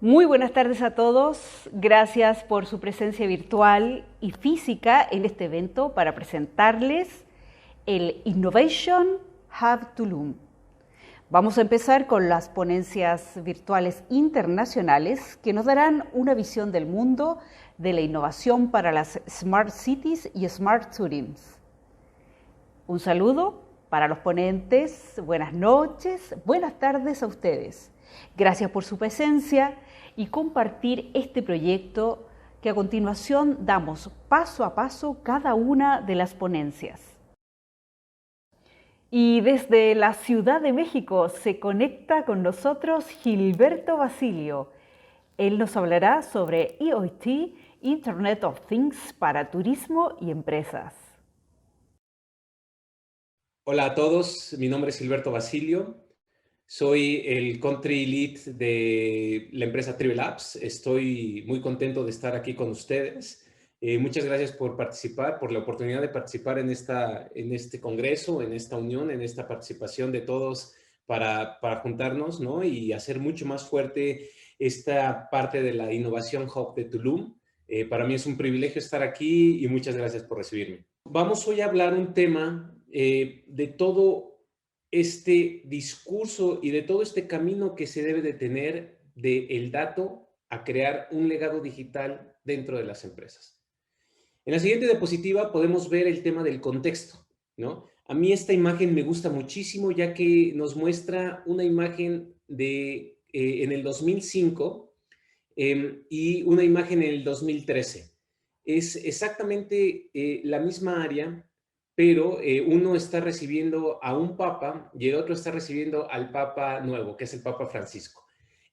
Muy buenas tardes a todos. Gracias por su presencia virtual y física en este evento para presentarles el Innovation Hub Tulum. Vamos a empezar con las ponencias virtuales internacionales que nos darán una visión del mundo de la innovación para las Smart Cities y Smart Tourism. Un saludo para los ponentes, buenas noches, buenas tardes a ustedes. Gracias por su presencia y compartir este proyecto que a continuación damos paso a paso cada una de las ponencias. Y desde la Ciudad de México se conecta con nosotros Gilberto Basilio. Él nos hablará sobre IoT, Internet of Things para turismo y empresas. Hola a todos, mi nombre es Gilberto Basilio, soy el Country Lead de la empresa Tribe Labs. Estoy muy contento de estar aquí con ustedes. Muchas gracias por participar, por la oportunidad de participar en este congreso, en esta unión, en esta participación de todos para juntarnos, ¿no? Y hacer mucho más fuerte esta parte de la Innovación Hub de Tulum. Para mí es un privilegio estar aquí y muchas gracias por recibirme. Vamos hoy a hablar un tema de todo este discurso y de todo este camino que se debe de tener del dato a crear un legado digital dentro de las empresas. En la siguiente diapositiva podemos ver el tema del contexto, ¿no? A mí esta imagen me gusta muchísimo ya que nos muestra una imagen en el 2005 y una imagen en el 2013. Es exactamente la misma área, pero uno está recibiendo a un papa y el otro está recibiendo al papa nuevo, que es el Papa Francisco.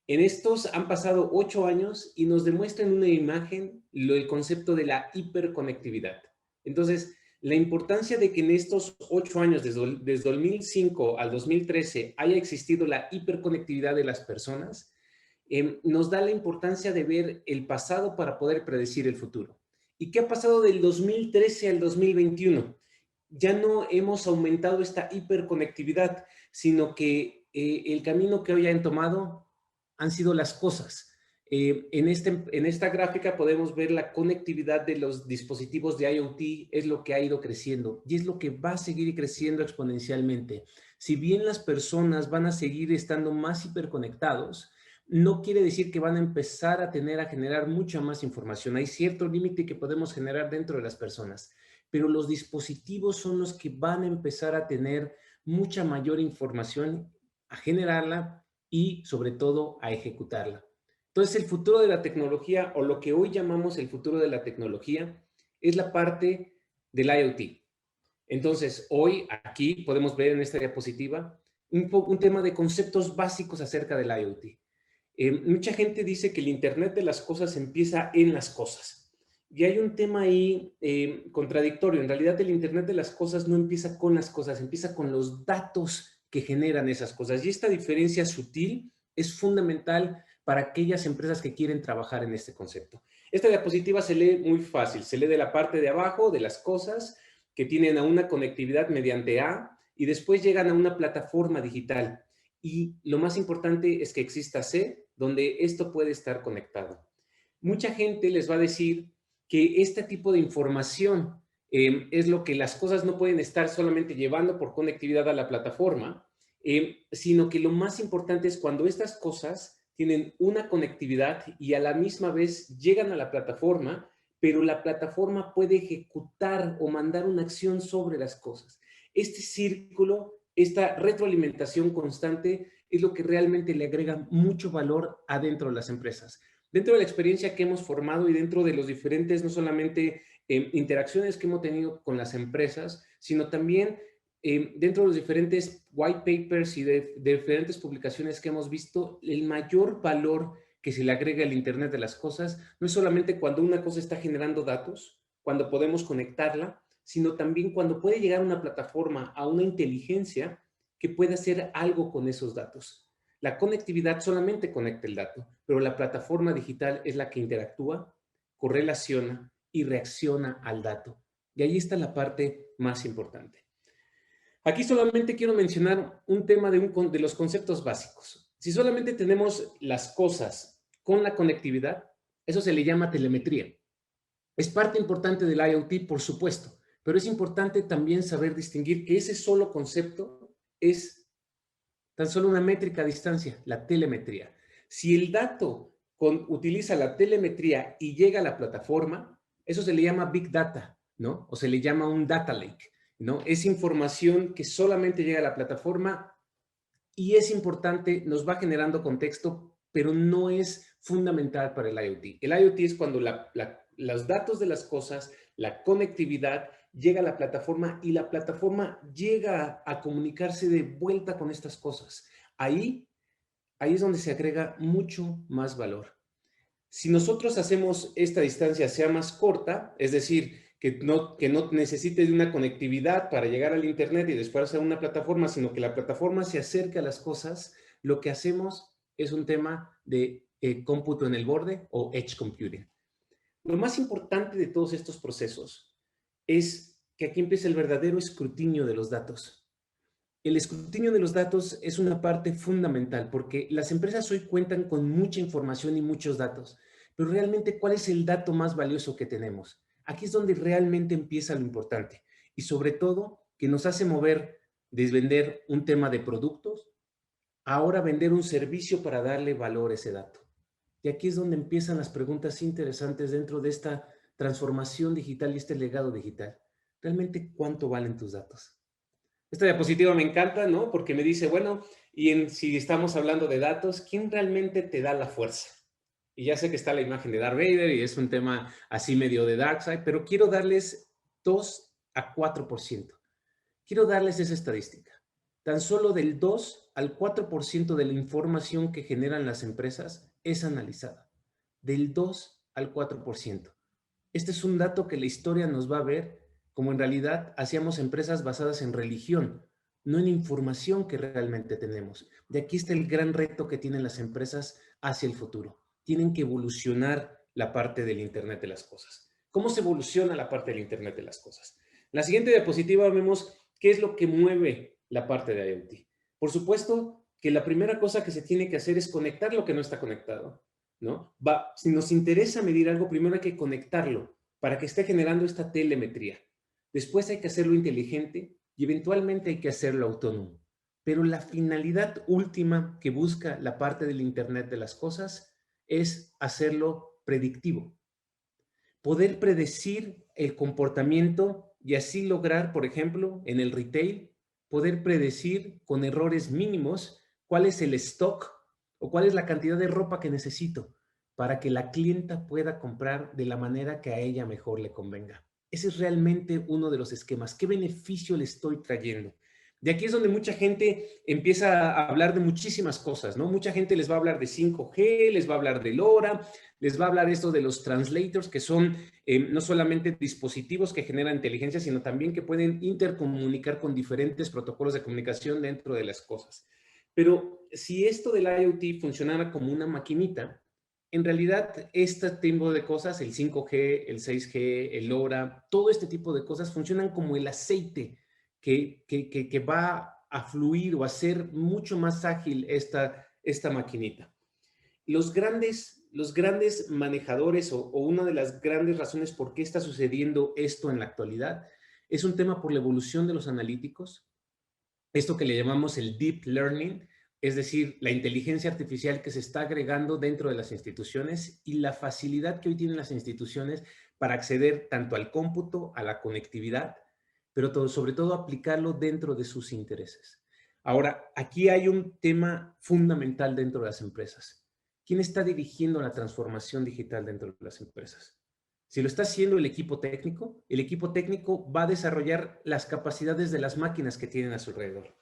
En estos han pasado 8 años y nos demuestran en una imagen el concepto de la hiperconectividad. Entonces, la importancia de que en estos 8 años, desde 2005 al 2013, haya existido la hiperconectividad de las personas, nos da la importancia de ver el pasado para poder predecir el futuro. ¿Y qué ha pasado del 2013 al 2021? Ya no hemos aumentado esta hiperconectividad, sino que el camino que hoy han tomado han sido las cosas. En esta gráfica podemos ver la conectividad de los dispositivos de IoT, es lo que ha ido creciendo y es lo que va a seguir creciendo exponencialmente. Si bien las personas van a seguir estando más hiperconectados, no quiere decir que van a empezar a generar mucha más información. Hay cierto límite que podemos generar dentro de las personas, pero los dispositivos son los que van a empezar a tener mucha mayor información, a generarla y sobre todo a ejecutarla. Entonces el futuro de la tecnología, o lo que hoy llamamos el futuro de la tecnología, es la parte del IoT. Entonces hoy aquí podemos ver en esta diapositiva un tema de conceptos básicos acerca del IoT. Mucha gente dice que el Internet de las cosas empieza en las cosas. Y hay un tema ahí contradictorio. En realidad el Internet de las cosas no empieza con las cosas, empieza con los datos que generan esas cosas. Y esta diferencia sutil es fundamental para aquellas empresas que quieren trabajar en este concepto. Esta diapositiva se lee muy fácil. Se lee de la parte de abajo, de las cosas que tienen a una conectividad mediante A y después llegan a una plataforma digital. Y lo más importante es que exista C, donde esto puede estar conectado. Mucha gente les va a decir que este tipo de información es lo que las cosas no pueden estar solamente llevando por conectividad a la plataforma, sino que lo más importante es cuando estas cosas tienen una conectividad y a la misma vez llegan a la plataforma, pero la plataforma puede ejecutar o mandar una acción sobre las cosas. Este círculo, esta retroalimentación constante es lo que realmente le agrega mucho valor adentro de las empresas. Dentro de la experiencia que hemos formado y dentro de los diferentes, no solamente interacciones que hemos tenido con las empresas, sino también dentro de los diferentes white papers y de diferentes publicaciones que hemos visto, el mayor valor que se le agrega al Internet de las cosas no es solamente cuando una cosa está generando datos, cuando podemos conectarla, sino también cuando puede llegar a una plataforma, a una inteligencia que pueda hacer algo con esos datos. La conectividad solamente conecta el dato, pero la plataforma digital es la que interactúa, correlaciona y reacciona al dato. Y ahí está la parte más importante. Aquí solamente quiero mencionar un tema de los conceptos básicos. Si solamente tenemos las cosas con la conectividad, eso se le llama telemetría. Es parte importante del IoT, por supuesto, pero es importante también saber distinguir que ese solo concepto es tan solo una métrica a distancia, la telemetría. Si el dato utiliza la telemetría y llega a la plataforma, eso se le llama Big Data, ¿no? O se le llama un Data Lake, ¿no? Es información que solamente llega a la plataforma y es importante, nos va generando contexto, pero no es fundamental para el IoT. El IoT es cuando los datos de las cosas, la conectividad, llega a la plataforma y la plataforma llega a comunicarse de vuelta con estas cosas. Ahí es donde se agrega mucho más valor. Si nosotros hacemos esta distancia sea más corta, es decir, que no necesite de una conectividad para llegar al Internet y después hacer una plataforma, sino que la plataforma se acerque a las cosas, lo que hacemos es un tema de cómputo en el borde o edge computing. Lo más importante de todos estos procesos es que aquí empieza el verdadero escrutinio de los datos. El escrutinio de los datos es una parte fundamental porque las empresas hoy cuentan con mucha información y muchos datos, pero realmente, ¿cuál es el dato más valioso que tenemos? Aquí es donde realmente empieza lo importante y sobre todo que nos hace mover de vender un tema de productos a ahora vender un servicio para darle valor a ese dato. Y aquí es donde empiezan las preguntas interesantes dentro de esta transformación digital y este legado digital. ¿Realmente cuánto valen tus datos? Esta diapositiva me encanta, ¿no? Porque me dice, bueno, si estamos hablando de datos, ¿quién realmente te da la fuerza? Y ya sé que está la imagen de Darth Vader y es un tema así medio de Darkseid, pero quiero darles 2 a 4%. Quiero darles esa estadística. Tan solo del 2 al 4% de la información que generan las empresas es analizada. Del 2 al 4%. Este es un dato que la historia nos va a ver como en realidad hacíamos empresas basadas en religión, no en información que realmente tenemos. De aquí está el gran reto que tienen las empresas hacia el futuro. Tienen que evolucionar la parte del Internet de las cosas. ¿Cómo se evoluciona la parte del Internet de las cosas? En la siguiente diapositiva vemos qué es lo que mueve la parte de IoT. Por supuesto que la primera cosa que se tiene que hacer es conectar lo que no está conectado, ¿no? Si nos interesa medir algo, primero hay que conectarlo para que esté generando esta telemetría. Después hay que hacerlo inteligente y eventualmente hay que hacerlo autónomo. Pero la finalidad última que busca la parte del Internet de las cosas es hacerlo predictivo. Poder predecir el comportamiento y así lograr, por ejemplo, en el retail, poder predecir con errores mínimos cuál es el stock o cuál es la cantidad de ropa que necesito para que la clienta pueda comprar de la manera que a ella mejor le convenga. Ese es realmente uno de los esquemas. ¿Qué beneficio le estoy trayendo? De aquí es donde mucha gente empieza a hablar de muchísimas cosas, ¿no? Mucha gente les va a hablar de 5G, les va a hablar de LoRa, les va a hablar esto de los translators, que son no solamente dispositivos que generan inteligencia, sino también que pueden intercomunicar con diferentes protocolos de comunicación dentro de las cosas. Pero si esto del IoT funcionara como una maquinita, en realidad este tipo de cosas, el 5G, el 6G, el LoRa, todo este tipo de cosas funcionan como el aceite que va a fluir o a hacer mucho más ágil esta maquinita. Los grandes manejadores o una de las grandes razones por qué está sucediendo esto en la actualidad es un tema por la evolución de los analíticos, esto que le llamamos el deep learning, es decir, la inteligencia artificial que se está agregando dentro de las instituciones y la facilidad que hoy tienen las instituciones para acceder tanto al cómputo, a la conectividad, pero sobre todo aplicarlo dentro de sus intereses. Ahora, aquí hay un tema fundamental dentro de las empresas. ¿Quién está dirigiendo la transformación digital dentro de las empresas? Si lo está haciendo el equipo técnico va a desarrollar las capacidades de las máquinas que tienen a su alrededor.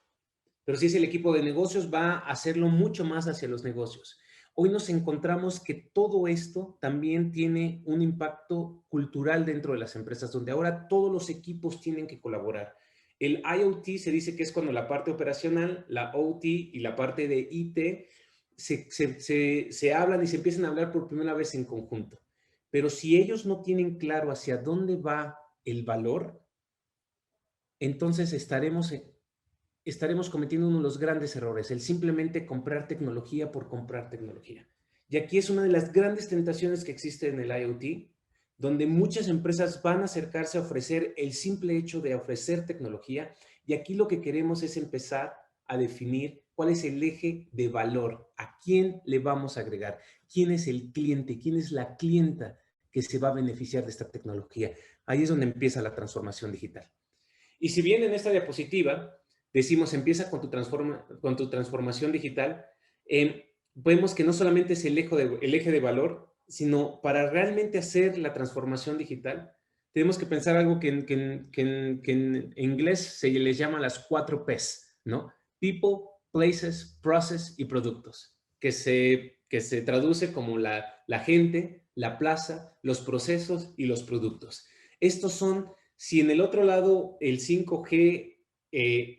Pero si es el equipo de negocios, va a hacerlo mucho más hacia los negocios. Hoy nos encontramos que todo esto también tiene un impacto cultural dentro de las empresas, donde ahora todos los equipos tienen que colaborar. El IoT se dice que es cuando la parte operacional, la OT y la parte de IT se hablan y se empiezan a hablar por primera vez en conjunto. Pero si ellos no tienen claro hacia dónde va el valor, entonces estaremos cometiendo uno de los grandes errores, el simplemente comprar tecnología por comprar tecnología. Y aquí es una de las grandes tentaciones que existe en el IoT, donde muchas empresas van a acercarse a ofrecer el simple hecho de ofrecer tecnología. Y aquí lo que queremos es empezar a definir cuál es el eje de valor, a quién le vamos a agregar, quién es el cliente, quién es la clienta que se va a beneficiar de esta tecnología. Ahí es donde empieza la transformación digital. Y si bien en esta diapositiva decimos empieza con tu transformación digital, vemos que no solamente es el eje de valor, sino para realmente hacer la transformación digital, tenemos que pensar algo que en inglés se les llama las 4 Ps, ¿no? People, Places, Process y Productos, que se traduce como la gente, la plaza, los procesos y los productos. Estos son, si en el otro lado el 5G,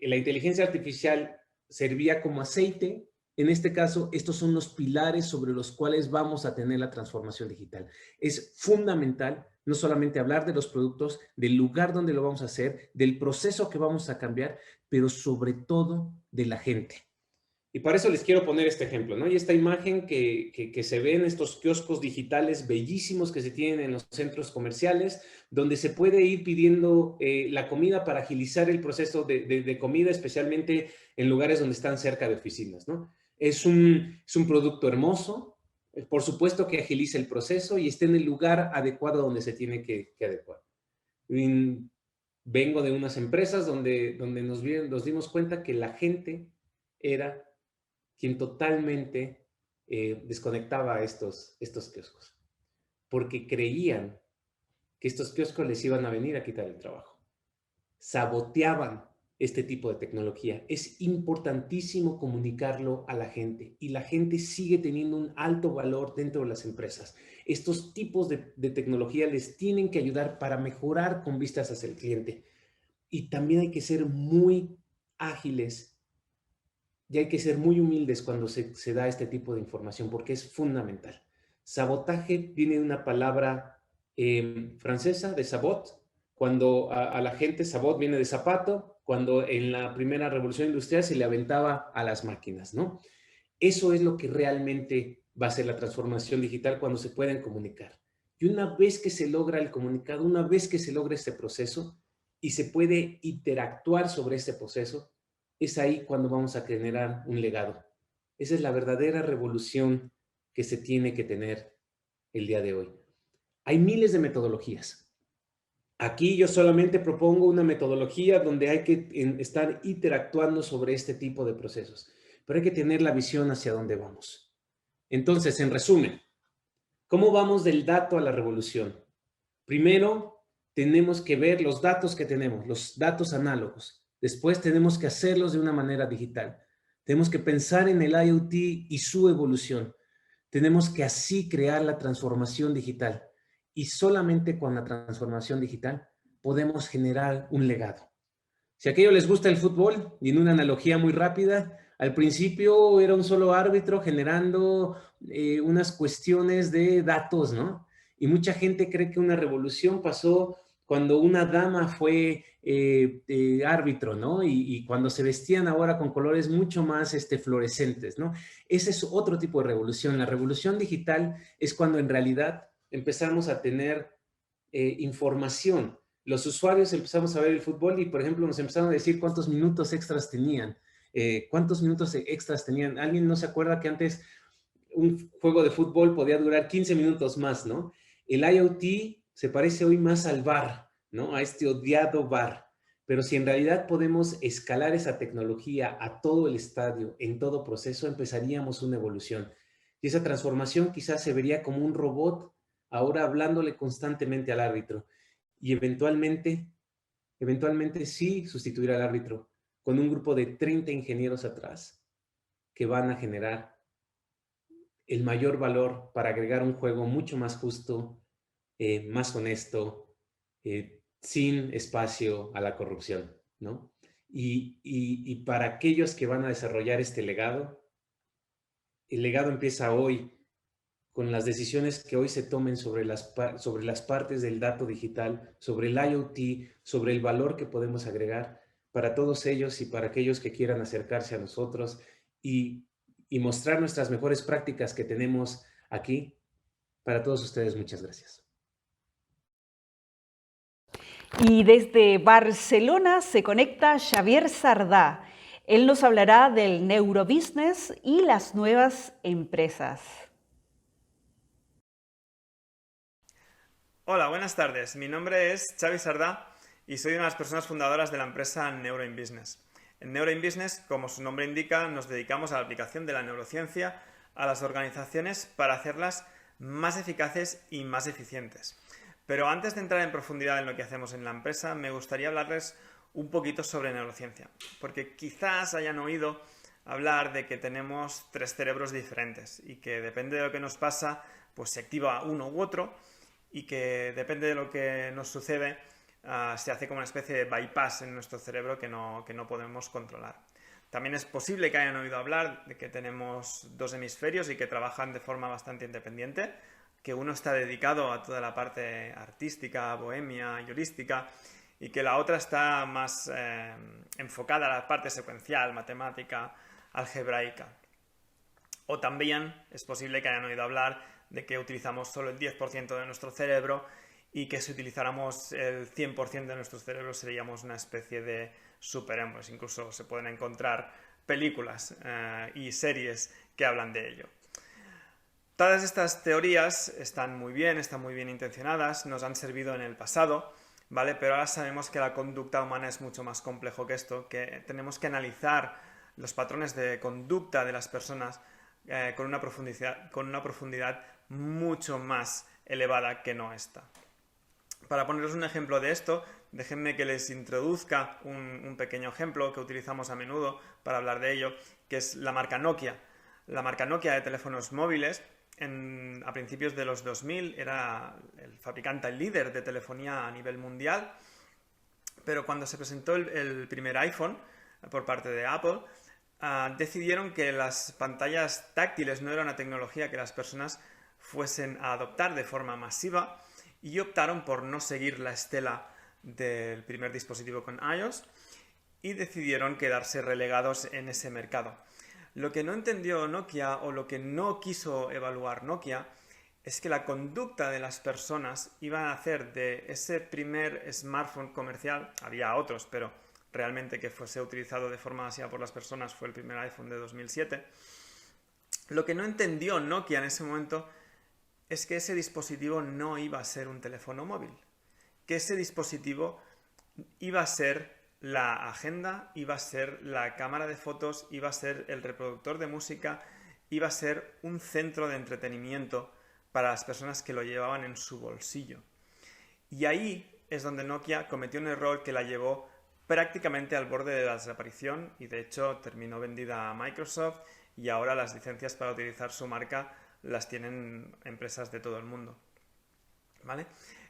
la inteligencia artificial servía como aceite, en este caso, estos son los pilares sobre los cuales vamos a tener la transformación digital. Es fundamental no solamente hablar de los productos, del lugar donde lo vamos a hacer, del proceso que vamos a cambiar, pero sobre todo de la gente. Y para eso les quiero poner este ejemplo, ¿no? Y esta imagen que se ve en estos kioscos digitales bellísimos que se tienen en los centros comerciales, donde se puede ir pidiendo la comida para agilizar el proceso de comida, especialmente en lugares donde están cerca de oficinas, ¿no? Es un producto hermoso, por supuesto que agiliza el proceso y está en el lugar adecuado donde se tiene que adecuar. Vengo de unas empresas donde nos dimos cuenta que la gente era quien totalmente desconectaba estos kioscos, porque creían que estos kioscos les iban a venir a quitar el trabajo. Saboteaban este tipo de tecnología. Es importantísimo comunicarlo a la gente y la gente sigue teniendo un alto valor dentro de las empresas. Estos tipos de tecnología les tienen que ayudar para mejorar con vistas hacia el cliente. Y también hay que ser muy ágiles y hay que ser muy humildes cuando se da este tipo de información porque es fundamental. Sabotaje viene de una palabra francesa, de sabot, cuando a la gente sabot viene de zapato, cuando en la primera revolución industrial se le aventaba a las máquinas, ¿no? Eso es lo que realmente va a ser la transformación digital cuando se pueden comunicar. Y una vez que se logra el comunicado, una vez que se logra este proceso y se puede interactuar sobre este proceso, es ahí cuando vamos a generar un legado. Esa es la verdadera revolución que se tiene que tener el día de hoy. Hay miles de metodologías. Aquí yo solamente propongo una metodología donde hay que estar interactuando sobre este tipo de procesos, pero hay que tener la visión hacia dónde vamos. Entonces, en resumen, ¿cómo vamos del dato a la revolución? Primero, tenemos que ver los datos que tenemos, los datos análogos. Después, tenemos que hacerlos de una manera digital. Tenemos que pensar en el IoT y su evolución. Tenemos que así crear la transformación digital. Y solamente con la transformación digital podemos generar un legado. Si a aquellos les gusta el fútbol, y en una analogía muy rápida, al principio era un solo árbitro generando unas cuestiones de datos, ¿no? Y mucha gente cree que una revolución pasó cuando una dama fue árbitro, ¿no? Y cuando se vestían ahora con colores mucho más fluorescentes, ¿no? Ese es otro tipo de revolución. La revolución digital es cuando en realidad empezamos a tener información. Los usuarios empezamos a ver el fútbol y, por ejemplo, nos empezaron a decir cuántos minutos extras tenían. ¿Cuántos minutos extras tenían? ¿Alguien no se acuerda que antes un juego de fútbol podía durar 15 minutos más, ¿no? El IoT se parece hoy más al VAR, ¿no? A este odiado VAR. Pero si en realidad podemos escalar esa tecnología a todo el estadio, en todo proceso, empezaríamos una evolución. Y esa transformación quizás se vería como un robot ahora hablándole constantemente al árbitro. Y eventualmente sí sustituir al árbitro con un grupo de 30 ingenieros atrás que van a generar el mayor valor para agregar un juego mucho más justo, más honesto, sin espacio a la corrupción, ¿no? Y para aquellos que van a desarrollar este legado, el legado empieza hoy con las decisiones que hoy se tomen sobre las partes del dato digital, sobre el IoT, sobre el valor que podemos agregar para todos ellos y para aquellos que quieran acercarse a nosotros y mostrar nuestras mejores prácticas que tenemos aquí. Para todos ustedes, muchas gracias. Y desde Barcelona se conecta Xavier Sardá. Él nos hablará del neurobusiness y las nuevas empresas. Hola, buenas tardes. Mi nombre es Xavi Sardá y soy una de las personas fundadoras de la empresa NeuroInBusiness. En NeuroInBusiness, como su nombre indica, nos dedicamos a la aplicación de la neurociencia a las organizaciones para hacerlas más eficaces y más eficientes. Pero antes de entrar en profundidad en lo que hacemos en la empresa, me gustaría hablarles un poquito sobre neurociencia, porque quizás hayan oído hablar de que tenemos 3 cerebros diferentes y que depende de lo que nos pasa, pues se activa uno u otro, y que depende de lo que nos sucede, se hace como una especie de bypass en nuestro cerebro que no podemos controlar. También es posible que hayan oído hablar de que tenemos 2 hemisferios y que trabajan de forma bastante independiente, que uno está dedicado a toda la parte artística, bohemia y holística, y que la otra está más enfocada a la parte secuencial, matemática, algebraica. O también es posible que hayan oído hablar de que utilizamos solo el 10% de nuestro cerebro y que si utilizáramos el 100% de nuestro cerebro seríamos una especie de superhéroes. Incluso se pueden encontrar películas y series que hablan de ello. Todas estas teorías están muy bien intencionadas, nos han servido en el pasado, ¿vale? Pero ahora sabemos que la conducta humana es mucho más complejo que esto, que tenemos que analizar los patrones de conducta de las personas con una profundidad mucho más elevada que no esta. Para poneros un ejemplo de esto, déjenme que les introduzca un pequeño ejemplo que utilizamos a menudo para hablar de ello, que es la marca Nokia. La marca Nokia de teléfonos móviles, a principios de los 2000, era el fabricante líder de telefonía a nivel mundial, pero cuando se presentó el primer iPhone por parte de Apple, decidieron que las pantallas táctiles no era una tecnología que las personas fuesen a adoptar de forma masiva y optaron por no seguir la estela del primer dispositivo con iOS y decidieron quedarse relegados en ese mercado. Lo que no entendió Nokia o lo que no quiso evaluar Nokia es que la conducta de las personas iba a hacer de ese primer smartphone comercial, había otros, pero realmente que fuese utilizado de forma masiva por las personas fue el primer iPhone de 2007. Lo que no entendió Nokia en ese momento es que ese dispositivo no iba a ser un teléfono móvil, que ese dispositivo iba a ser la agenda, iba a ser la cámara de fotos, iba a ser el reproductor de música, iba a ser un centro de entretenimiento para las personas que lo llevaban en su bolsillo. Y ahí es donde Nokia cometió un error que la llevó prácticamente al borde de la desaparición y de hecho terminó vendida a Microsoft y ahora las licencias para utilizar su marca las tienen empresas de todo el mundo. ¿Vale?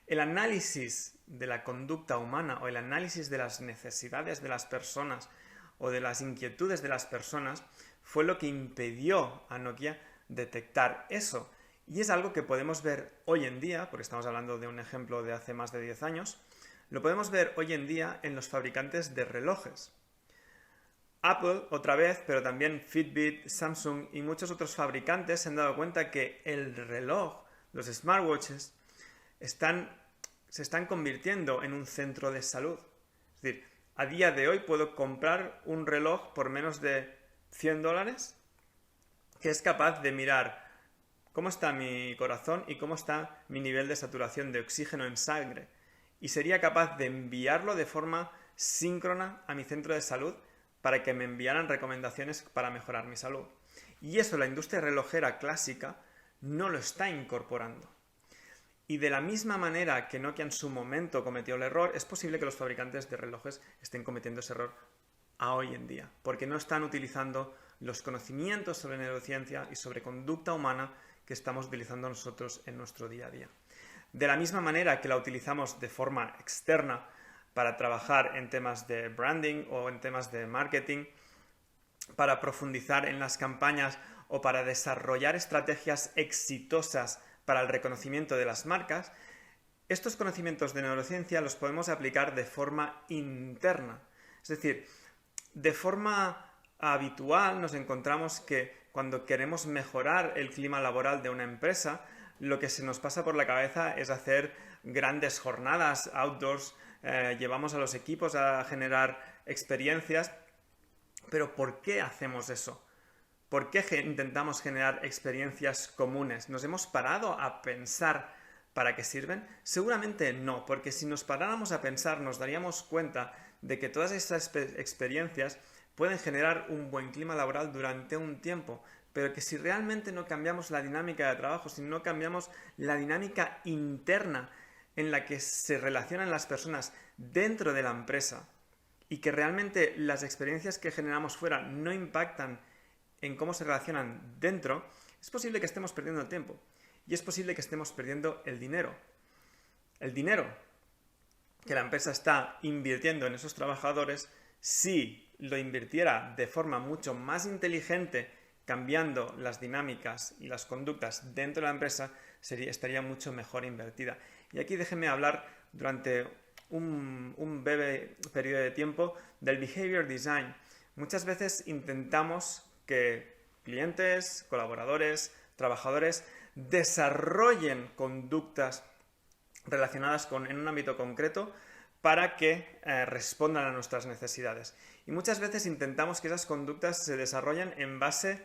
El análisis de la conducta humana o el análisis de las necesidades de las personas o de las inquietudes de las personas fue lo que impidió a Nokia detectar eso. Y es algo que podemos ver hoy en día, porque estamos hablando de un ejemplo de hace más de 10 años, lo podemos ver hoy en día en los fabricantes de relojes. Apple, otra vez, pero también Fitbit, Samsung y muchos otros fabricantes se han dado cuenta que el reloj, los smartwatches, se están convirtiendo en un centro de salud. Es decir, a día de hoy puedo comprar un reloj por menos de $100 que es capaz de mirar cómo está mi corazón y cómo está mi nivel de saturación de oxígeno en sangre. Y sería capaz de enviarlo de forma síncrona a mi centro de salud para que me enviaran recomendaciones para mejorar mi salud. Y eso la industria relojera clásica no lo está incorporando. Y de la misma manera que Nokia en su momento cometió el error, es posible que los fabricantes de relojes estén cometiendo ese error a hoy en día, porque no están utilizando los conocimientos sobre neurociencia y sobre conducta humana que estamos utilizando nosotros en nuestro día a día. De la misma manera que la utilizamos de forma externa para trabajar en temas de branding o en temas de marketing, para profundizar en las campañas o para desarrollar estrategias exitosas para el reconocimiento de las marcas, estos conocimientos de neurociencia los podemos aplicar de forma interna. Es decir, de forma habitual nos encontramos que cuando queremos mejorar el clima laboral de una empresa, lo que se nos pasa por la cabeza es hacer grandes jornadas outdoors, llevamos a los equipos a generar experiencias, pero ¿por qué hacemos eso? ¿Por qué intentamos generar experiencias comunes? ¿Nos hemos parado a pensar para qué sirven? Seguramente no, porque si nos paráramos a pensar nos daríamos cuenta de que todas esas experiencias pueden generar un buen clima laboral durante un tiempo, pero que si realmente no cambiamos la dinámica de trabajo, si no cambiamos la dinámica interna en la que se relacionan las personas dentro de la empresa y que realmente las experiencias que generamos fuera no impactan en cómo se relacionan dentro, es posible que estemos perdiendo el tiempo y es posible que estemos perdiendo el dinero. El dinero que la empresa está invirtiendo en esos trabajadores, si lo invirtiera de forma mucho más inteligente, cambiando las dinámicas y las conductas dentro de la empresa, estaría mucho mejor invertida. Y aquí déjenme hablar durante un breve periodo de tiempo del behavior design. Muchas veces intentamos que clientes, colaboradores, trabajadores desarrollen conductas relacionadas en un ámbito concreto para que respondan a nuestras necesidades. Y muchas veces intentamos que esas conductas se desarrollen en base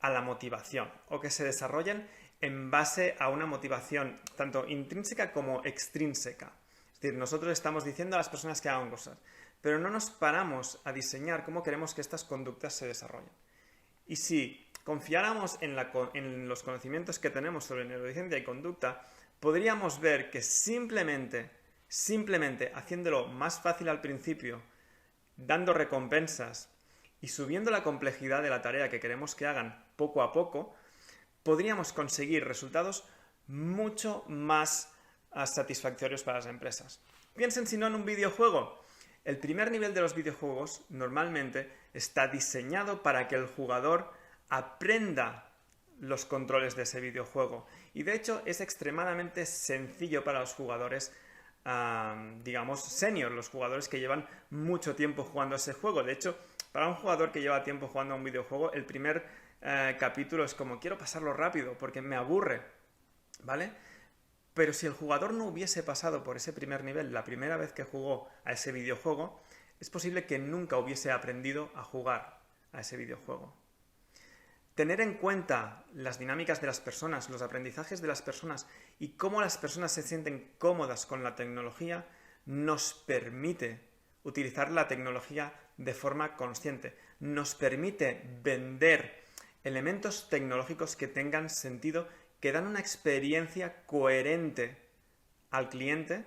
a la motivación o que se desarrollen en base a una motivación tanto intrínseca como extrínseca. Es decir, nosotros estamos diciendo a las personas que hagan cosas, pero no nos paramos a diseñar cómo queremos que estas conductas se desarrollen. Y si confiáramos en los conocimientos que tenemos sobre neurociencia y conducta, podríamos ver que simplemente haciéndolo más fácil al principio, dando recompensas y subiendo la complejidad de la tarea que queremos que hagan poco a poco, podríamos conseguir resultados mucho más satisfactorios para las empresas. Piensen si no en un videojuego. El primer nivel de los videojuegos normalmente está diseñado para que el jugador aprenda los controles de ese videojuego. Y de hecho es extremadamente sencillo para los jugadores, digamos, senior, los jugadores que llevan mucho tiempo jugando a ese juego. De hecho, para un jugador que lleva tiempo jugando a un videojuego, el primer capítulo es como, quiero pasarlo rápido porque me aburre, ¿vale? Pero si el jugador no hubiese pasado por ese primer nivel la primera vez que jugó a ese videojuego, es posible que nunca hubiese aprendido a jugar a ese videojuego. Tener en cuenta las dinámicas de las personas, los aprendizajes de las personas y cómo las personas se sienten cómodas con la tecnología nos permite utilizar la tecnología de forma consciente. Nos permite vender elementos tecnológicos que tengan sentido, que dan una experiencia coherente al cliente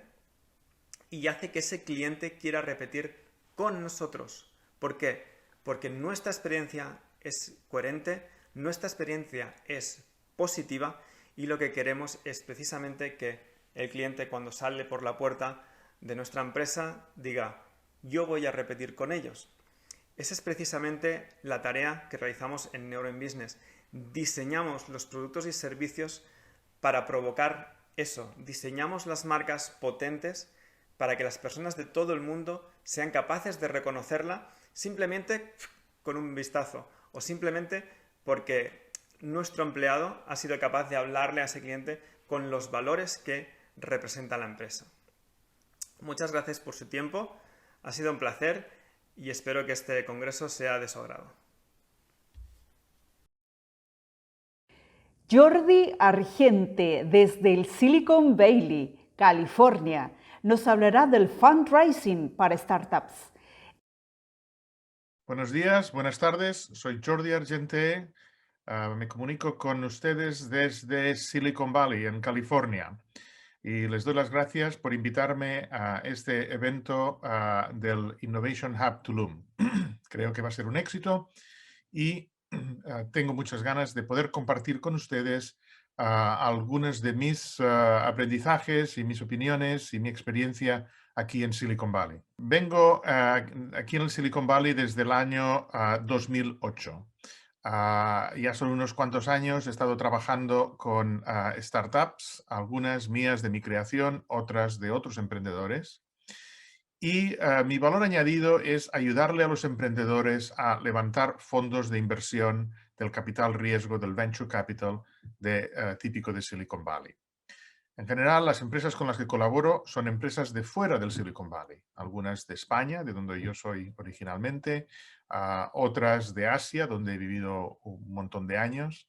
y hace que ese cliente quiera repetir con nosotros. ¿Por qué? Porque nuestra experiencia es coherente, nuestra experiencia es positiva y lo que queremos es precisamente que el cliente cuando sale por la puerta de nuestra empresa diga, yo voy a repetir con ellos. Esa es precisamente la tarea que realizamos en Neuro in Business. Diseñamos los productos y servicios para provocar eso. Diseñamos las marcas potentes para que las personas de todo el mundo sean capaces de reconocerla simplemente con un vistazo o simplemente porque nuestro empleado ha sido capaz de hablarle a ese cliente con los valores que representa la empresa. Muchas gracias por su tiempo, ha sido un placer y espero que este congreso sea de su agrado. Jordi Argente, desde el Silicon Valley, California, nos hablará del fundraising para startups. Buenos días, buenas tardes. Soy Jordi Argente. Me comunico con ustedes desde Silicon Valley, en California. Y les doy las gracias por invitarme a este evento del Innovation Hub Tulum. Creo que va a ser un éxito y tengo muchas ganas de poder compartir con ustedes algunos de mis aprendizajes y mis opiniones y mi experiencia aquí en Silicon Valley. Vengo aquí en el Silicon Valley desde el año 2008. Ya son unos cuantos años, he estado trabajando con startups, algunas mías de mi creación, otras de otros emprendedores. Y mi valor añadido es ayudarle a los emprendedores a levantar fondos de inversión del capital riesgo, del venture capital típico de Silicon Valley. En general, las empresas con las que colaboro son empresas de fuera del Silicon Valley. Algunas de España, de donde yo soy originalmente, otras de Asia, donde he vivido un montón de años,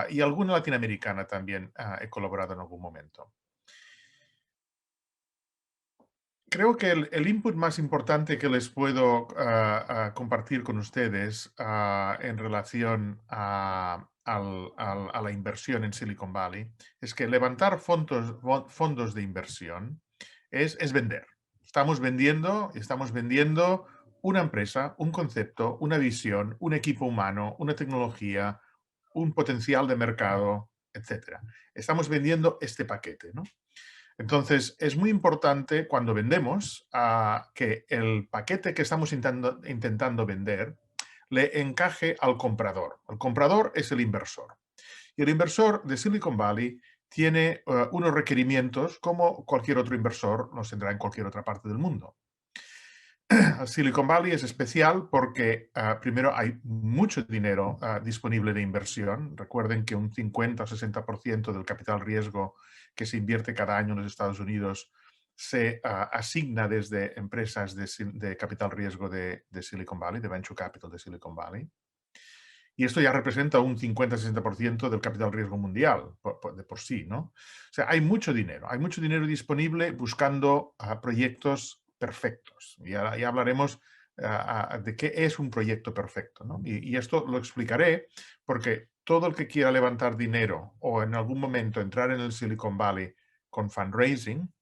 y alguna latinoamericana también he colaborado en algún momento. Creo que el input más importante que les puedo compartir con ustedes en relación a la inversión en Silicon Valley es que levantar fondos de inversión es vender. Estamos vendiendo una empresa, un concepto, una visión, un equipo humano, una tecnología, un potencial de mercado, etc. Estamos vendiendo este paquete, ¿no? Entonces, es muy importante cuando vendemos que el paquete que estamos intentando vender le encaje al comprador. El comprador es el inversor. Y el inversor de Silicon Valley tiene unos requerimientos como cualquier otro inversor los tendrá en cualquier otra parte del mundo. Silicon Valley es especial porque primero hay mucho dinero disponible de inversión. Recuerden que un 50 o 60% del capital riesgo que se invierte cada año en los Estados Unidos se asigna desde empresas de capital riesgo de Silicon Valley, de Venture Capital de Silicon Valley. Y esto ya representa un 50-60% del capital riesgo mundial de por sí, ¿no? O sea, hay mucho dinero disponible buscando proyectos perfectos. Ya hablaremos de qué es un proyecto perfecto, ¿no? Y esto lo explicaré porque todo el que quiera levantar dinero o en algún momento entrar en el Silicon Valley con fundraising,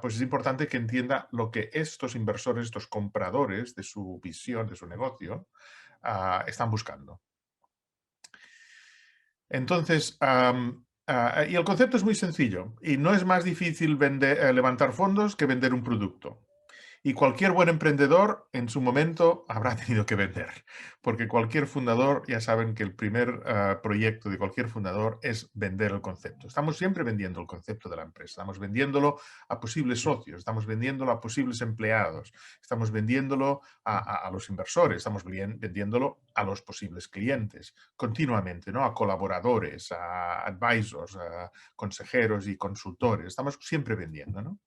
pues es importante que entienda lo que estos inversores, estos compradores de su visión, de su negocio, están buscando. Entonces, y el concepto es muy sencillo y no es más difícil levantar fondos que vender un producto. Y cualquier buen emprendedor en su momento habrá tenido que vender, porque cualquier fundador, ya saben que el primer proyecto de cualquier fundador es vender el concepto. Estamos siempre vendiendo el concepto de la empresa, estamos vendiéndolo a posibles socios, estamos vendiéndolo a posibles empleados, estamos vendiéndolo a los inversores, estamos vendiéndolo a los posibles clientes, continuamente, ¿no? A colaboradores, a advisors, a consejeros y consultores, estamos siempre vendiendo, ¿no?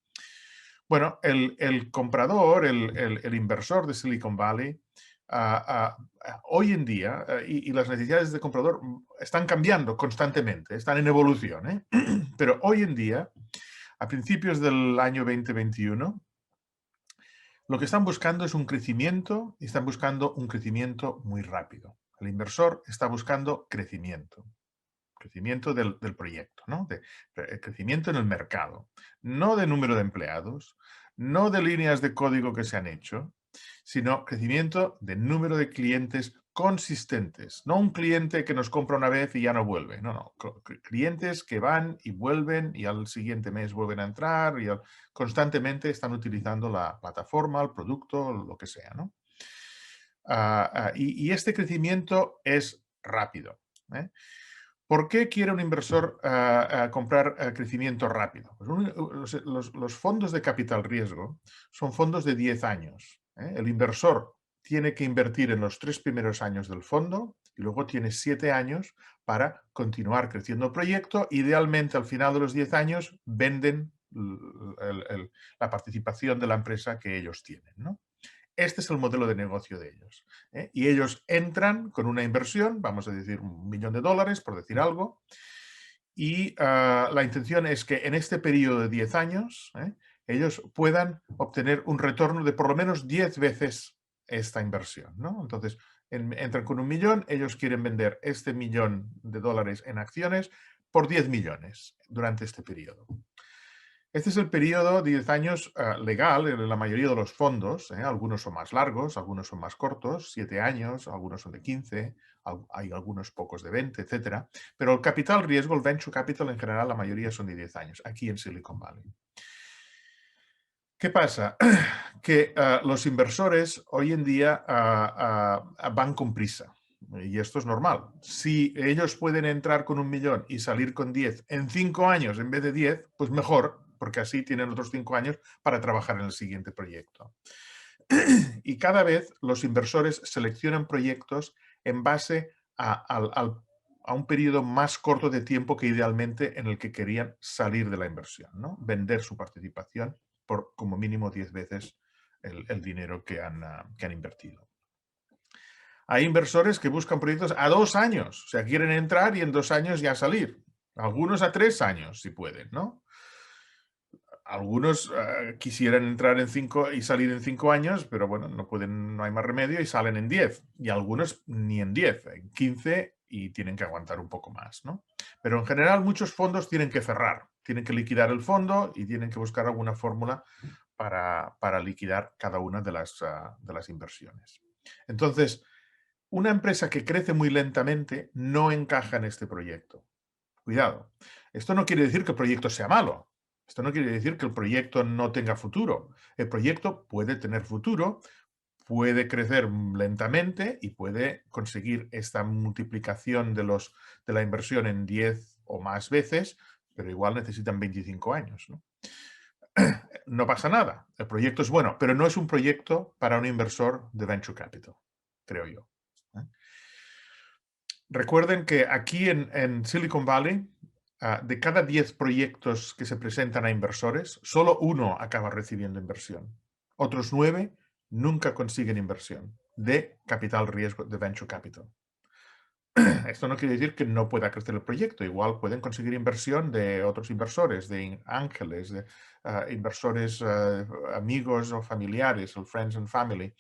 Bueno, el comprador, el inversor de Silicon Valley, hoy en día, y las necesidades del comprador están cambiando constantemente, están en evolución, ¿eh? Pero hoy en día, a principios del año 2021, lo que están buscando es un crecimiento y están buscando un crecimiento muy rápido. El inversor está buscando crecimiento del proyecto, ¿no? Crecimiento en el mercado, no de número de empleados, no de líneas de código que se han hecho, sino crecimiento de número de clientes consistentes, no un cliente que nos compra una vez y ya no vuelve, no, clientes que van y vuelven y al siguiente mes vuelven a entrar y constantemente están utilizando la plataforma, el producto, lo que sea, ¿no? Y este crecimiento es rápido, ¿eh? ¿Por qué quiere un inversor comprar crecimiento rápido? Pues los fondos de capital riesgo son fondos de 10 años. El inversor tiene que invertir en los 3 primeros años del fondo y luego tiene 7 años para continuar creciendo el proyecto. Idealmente, al final de los 10 años, venden la participación de la empresa que ellos tienen, ¿no? Este es el modelo de negocio de ellos, ¿eh? Y ellos entran con una inversión, vamos a decir $1 millón, por decir algo, y la intención es que en este periodo de 10 años ellos puedan obtener un retorno de por lo menos 10 veces esta inversión, ¿no? Entonces, entran con $1 millón, ellos quieren vender este $1 millón en acciones por 10 millones durante este periodo. Este es el periodo de 10 años legal en la mayoría de los fondos. Algunos son más largos, algunos son más cortos, 7 años, algunos son de 15, hay algunos pocos de 20, etc. Pero el capital riesgo, el venture capital en general, la mayoría son de 10 años, aquí en Silicon Valley. ¿Qué pasa? Que los inversores hoy en día van con prisa. Y esto es normal. Si ellos pueden entrar con $1 millón y salir con 10 en 5 años en vez de 10, pues mejor. porque así tienen otros 5 años para trabajar en el siguiente proyecto. Y cada vez los inversores seleccionan proyectos en base a un periodo más corto de tiempo que idealmente en el que querían salir de la inversión, ¿no? Vender su participación por como mínimo 10 veces el dinero que han invertido. Hay inversores que buscan proyectos a 2 años, o sea, quieren entrar y en 2 años ya salir. Algunos a 3 años, si pueden, ¿no? Algunos quisieran entrar en 5 y salir en 5 años, pero bueno, no pueden, no hay más remedio y salen en 10. Y algunos ni en 10, en 15 y tienen que aguantar un poco más, ¿no? Pero en general muchos fondos tienen que cerrar, tienen que liquidar el fondo y tienen que buscar alguna fórmula para liquidar cada una de las inversiones. Entonces, una empresa que crece muy lentamente no encaja en este proyecto. Cuidado. Esto no quiere decir que el proyecto sea malo. Esto no quiere decir que el proyecto no tenga futuro. El proyecto puede tener futuro, puede crecer lentamente y puede conseguir esta multiplicación de la inversión en 10 o más veces, pero igual necesitan 25 años, ¿no? No pasa nada. El proyecto es bueno, pero no es un proyecto para un inversor de venture capital, creo yo. Recuerden que aquí en Silicon Valley, de cada 10 proyectos que se presentan a inversores, solo uno acaba recibiendo inversión. Otros 9 nunca consiguen inversión de capital riesgo, de venture capital. Esto no quiere decir que no pueda crecer el proyecto. Igual pueden conseguir inversión de otros inversores, de ángeles, de inversores amigos o familiares, o friends and family.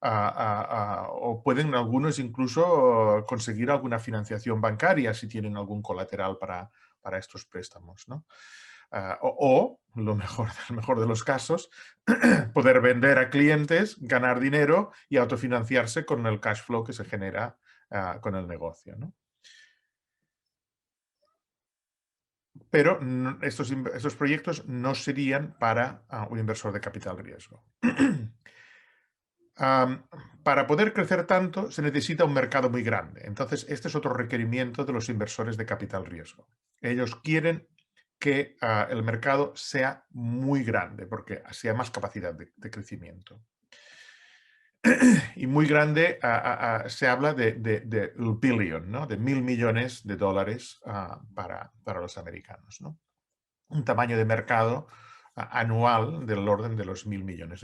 O pueden algunos incluso conseguir alguna financiación bancaria si tienen algún colateral para estos préstamos, ¿no? O el mejor de los casos, poder vender a clientes, ganar dinero y autofinanciarse con el cash flow que se genera con el negocio, ¿no? Pero estos proyectos no serían para un inversor de capital riesgo. Para poder crecer tanto se necesita un mercado muy grande. Entonces, este es otro requerimiento de los inversores de capital riesgo. Ellos quieren que el mercado sea muy grande porque sea más capacidad de crecimiento. Y muy grande se habla de billion, ¿no? De $1.000 millones para los americanos, ¿no? Un tamaño de mercado anual del orden de los $1.000 millones.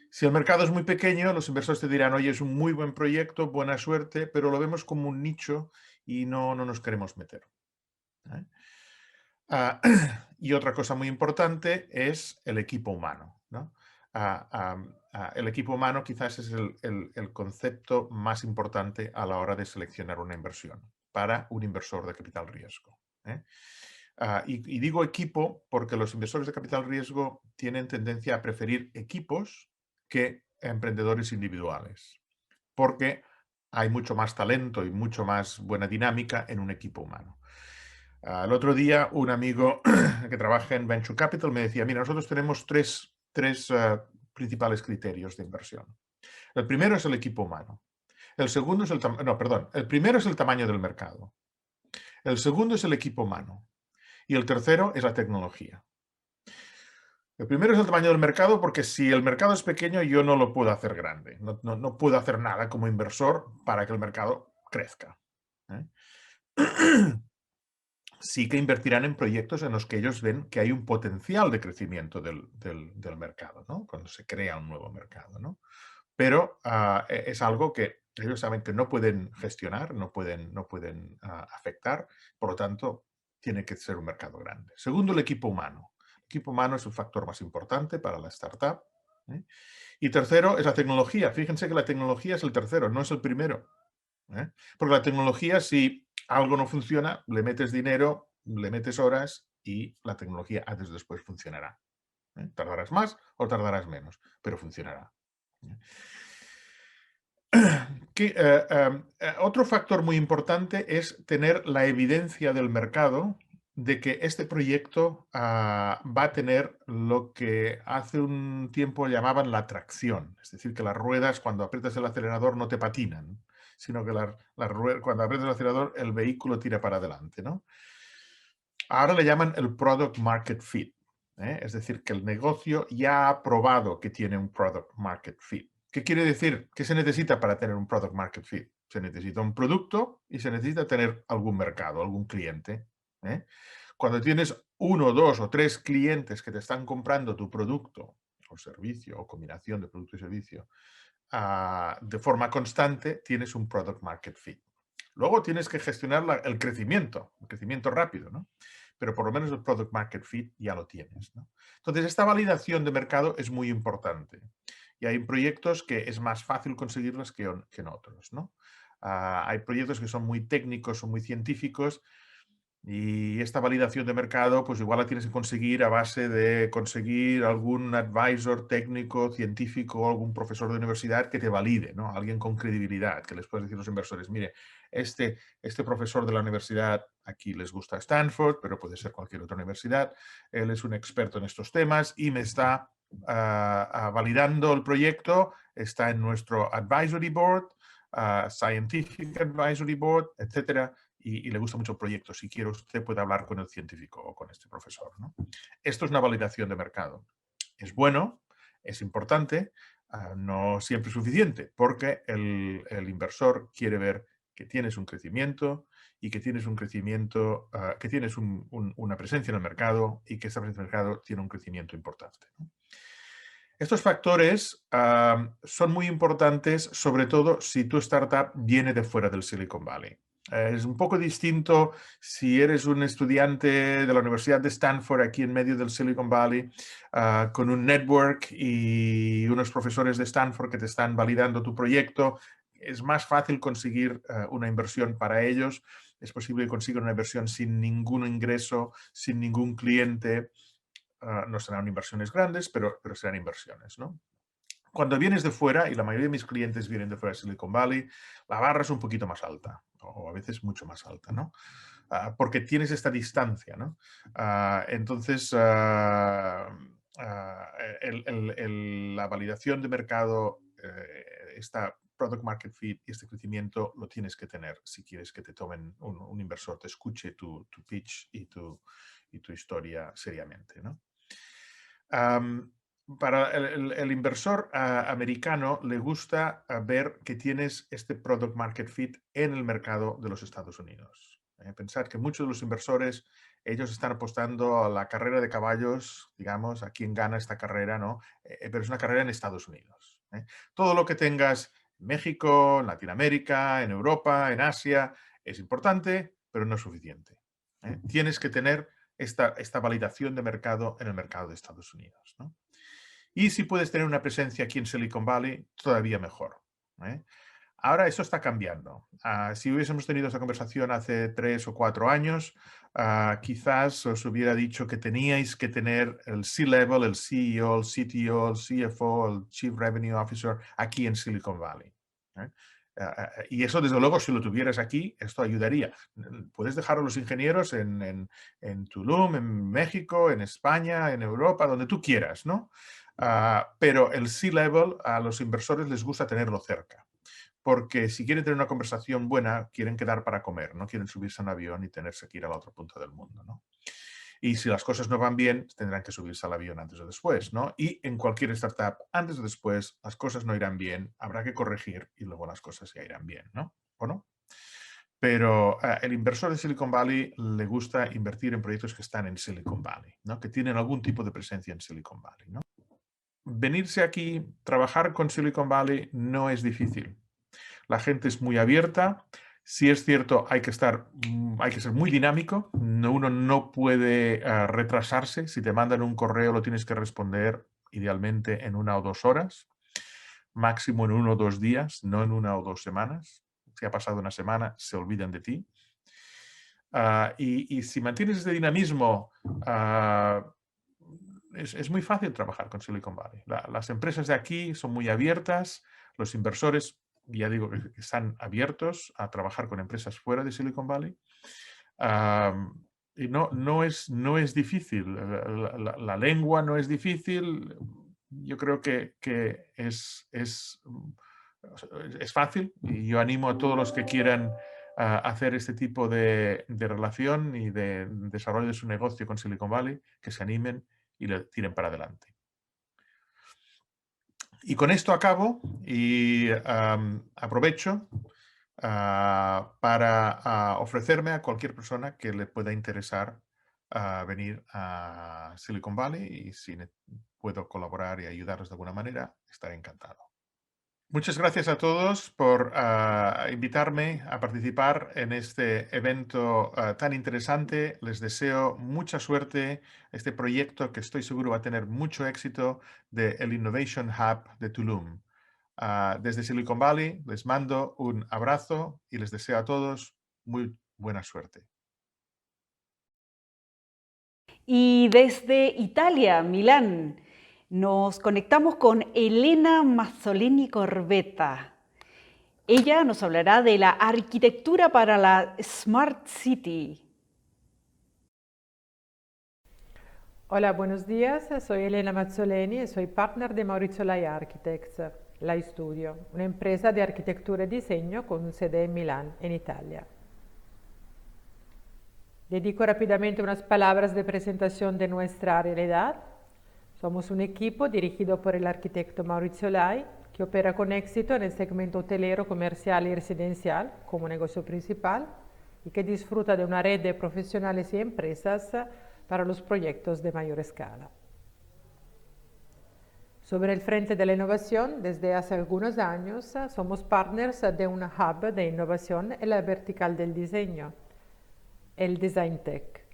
Si el mercado es muy pequeño, los inversores te dirán, oye, es un muy buen proyecto, buena suerte, pero lo vemos como un nicho y no nos queremos meter. Y otra cosa muy importante es el equipo humano, ¿no? El equipo humano quizás es el concepto más importante a la hora de seleccionar una inversión para un inversor de capital riesgo. Y digo equipo porque los inversores de capital riesgo tienen tendencia a preferir equipos que emprendedores individuales, porque hay mucho más talento y mucho más buena dinámica en un equipo humano. El otro día un amigo que trabaja en Venture Capital me decía, mira, nosotros tenemos tres principales criterios de inversión. El primero es el equipo humano. El segundo es el primero es el tamaño del mercado. El segundo es el equipo humano. Y el tercero es la tecnología. El primero es el tamaño del mercado porque si el mercado es pequeño yo no lo puedo hacer grande. No puedo hacer nada como inversor para que el mercado crezca. Sí que invertirán en proyectos en los que ellos ven que hay un potencial de crecimiento del mercado, ¿no? Cuando se crea un nuevo mercado, ¿no? Pero es algo que ellos saben que no pueden gestionar, no pueden afectar, por lo tanto, tiene que ser un mercado grande. Segundo, el equipo humano. El equipo humano es un factor más importante para la startup. Y tercero es la tecnología. Fíjense que la tecnología es el tercero, no es el primero. Porque la tecnología, si algo no funciona, le metes dinero, le metes horas y la tecnología antes o después funcionará. Tardarás más o tardarás menos, pero funcionará. Otro factor muy importante es tener la evidencia del mercado de que este proyecto va a tener lo que hace un tiempo llamaban la tracción. Es decir, que las ruedas cuando aprietas el acelerador no te patinan, sino que cuando aprietas el acelerador el vehículo tira para adelante, ¿no? Ahora le llaman el Product Market Fit. Es decir, que el negocio ya ha probado que tiene un Product Market Fit. ¿Qué quiere decir? ¿Qué se necesita para tener un Product Market Fit? Se necesita un producto y se necesita tener algún mercado, algún cliente. Cuando tienes 1, 2 o 3 clientes que te están comprando tu producto o servicio o combinación de producto y servicio de forma constante, tienes un Product Market Fit. Luego tienes que gestionar el crecimiento rápido, ¿no? Pero por lo menos el Product Market Fit ya lo tienes, ¿no? Entonces, esta validación de mercado es muy importante. Y hay proyectos que es más fácil conseguirlos que en otros, ¿no? Hay proyectos que son muy técnicos o muy científicos y esta validación de mercado, pues igual la tienes que conseguir a base de conseguir algún advisor técnico, científico, algún profesor de universidad que te valide, ¿no? Alguien con credibilidad, que les puedes decir a los inversores, mire, este profesor de la universidad, aquí les gusta Stanford, pero puede ser cualquier otra universidad, él es un experto en estos temas y me está validando el proyecto, está en nuestro advisory board, scientific advisory board, etcétera, y le gusta mucho el proyecto. Si quiere, usted puede hablar con el científico o con este profesor, ¿no? Esto es una validación de mercado. Es bueno, es importante, no siempre es suficiente, porque el inversor quiere ver que tienes un crecimiento y que tienes un crecimiento, que tienes una presencia en el mercado y que esa presencia en el mercado tiene un crecimiento importante, ¿no? Estos factores son muy importantes, sobre todo si tu startup viene de fuera del Silicon Valley. Es un poco distinto si eres un estudiante de la Universidad de Stanford aquí en medio del Silicon Valley con un network y unos profesores de Stanford que te están validando tu proyecto. Es más fácil conseguir una inversión para ellos. Es posible que consigan una inversión sin ningún ingreso, sin ningún cliente. No serán inversiones grandes, pero serán inversiones, ¿no? Cuando vienes de fuera, y la mayoría de mis clientes vienen de fuera de Silicon Valley, la barra es un poquito más alta, o a veces mucho más alta, ¿no? Porque tienes esta distancia, ¿no? Entonces, la validación de mercado, esta Product Market Fit y este crecimiento lo tienes que tener si quieres que te tomen un inversor, te escuche tu pitch y tu historia seriamente, ¿no? Para el inversor americano le gusta ver que tienes este Product Market Fit en el mercado de los Estados Unidos. Pensar que muchos de los inversores, ellos están apostando a la carrera de caballos, digamos, a quién gana esta carrera, ¿no? Pero es una carrera en Estados Unidos. Todo lo que tengas en México, en Latinoamérica, en Europa, en Asia, es importante, pero no es suficiente. Tienes que tener esta validación de mercado en el mercado de Estados Unidos, ¿no? Y si puedes tener una presencia aquí en Silicon Valley, todavía mejor. Ahora eso está cambiando. Si hubiésemos tenido esta conversación hace 3 o 4 años, quizás os hubiera dicho que teníais que tener el C-Level, el CEO, el CTO, el CFO, el Chief Revenue Officer aquí en Silicon Valley. Y eso, desde luego, si lo tuvieras aquí, esto ayudaría. Puedes dejar a los ingenieros en Tulum, en México, en España, en Europa, donde tú quieras, ¿no? Pero el C-Level a los inversores les gusta tenerlo cerca. Porque si quieren tener una conversación buena, quieren quedar para comer, no quieren subirse a un avión y tenerse que ir al otro punto del mundo, ¿no? Y si las cosas no van bien, tendrán que subirse al avión antes o después, ¿no? Y en cualquier startup, antes o después, las cosas no irán bien, habrá que corregir y luego las cosas ya irán bien, ¿no? ¿O no? Pero el inversor de Silicon Valley le gusta invertir en proyectos que están en Silicon Valley, ¿no? Que tienen algún tipo de presencia en Silicon Valley, ¿no? Venirse aquí, trabajar con Silicon Valley no es difícil. La gente es muy abierta. Sí es cierto, hay que ser muy dinámico. Uno no puede retrasarse. Si te mandan un correo, lo tienes que responder idealmente en 1 o 2 horas, máximo en 1 o 2 días, no en 1 o 2 semanas. Si ha pasado una semana, se olvidan de ti. Y si mantienes este dinamismo, es muy fácil trabajar con Silicon Valley. Las empresas de aquí son muy abiertas, los inversores, ya digo, que están abiertos a trabajar con empresas fuera de Silicon Valley. Y no es difícil. La lengua no es difícil. Yo creo que es fácil y yo animo a todos los que quieran hacer este tipo de relación y de desarrollo de su negocio con Silicon Valley, que se animen y le tiren para adelante. Y con esto acabo y aprovecho para ofrecerme a cualquier persona que le pueda interesar venir a Silicon Valley, y si puedo colaborar y ayudarles de alguna manera, estaré encantado. Muchas gracias a todos por invitarme a participar en este evento tan interesante. Les deseo mucha suerte a este proyecto, que estoy seguro va a tener mucho éxito, del Innovation Hub de Tulum. Desde Silicon Valley les mando un abrazo y les deseo a todos muy buena suerte. Y desde Italia, Milán, nos conectamos con Elena Mazzoleni Corbetta. Ella nos hablará de la arquitectura para la Smart City. Hola, buenos días. Soy Elena Mazzoleni y soy partner de Maurizio Lai Architects, Lai Studio, una empresa de arquitectura y diseño con sede en Milán, en Italia. Dedico rápidamente unas palabras de presentación de nuestra realidad. Somos un equipo dirigido por el arquitecto Maurizio Lai, que opera con éxito en el segmento hotelero, comercial y residencial como negocio principal, y que disfruta de una red de profesionales y empresas para los proyectos de mayor escala. Sobre el frente de la innovación, desde hace algunos años somos partners de un hub de innovación en la vertical del diseño, el Design Tech.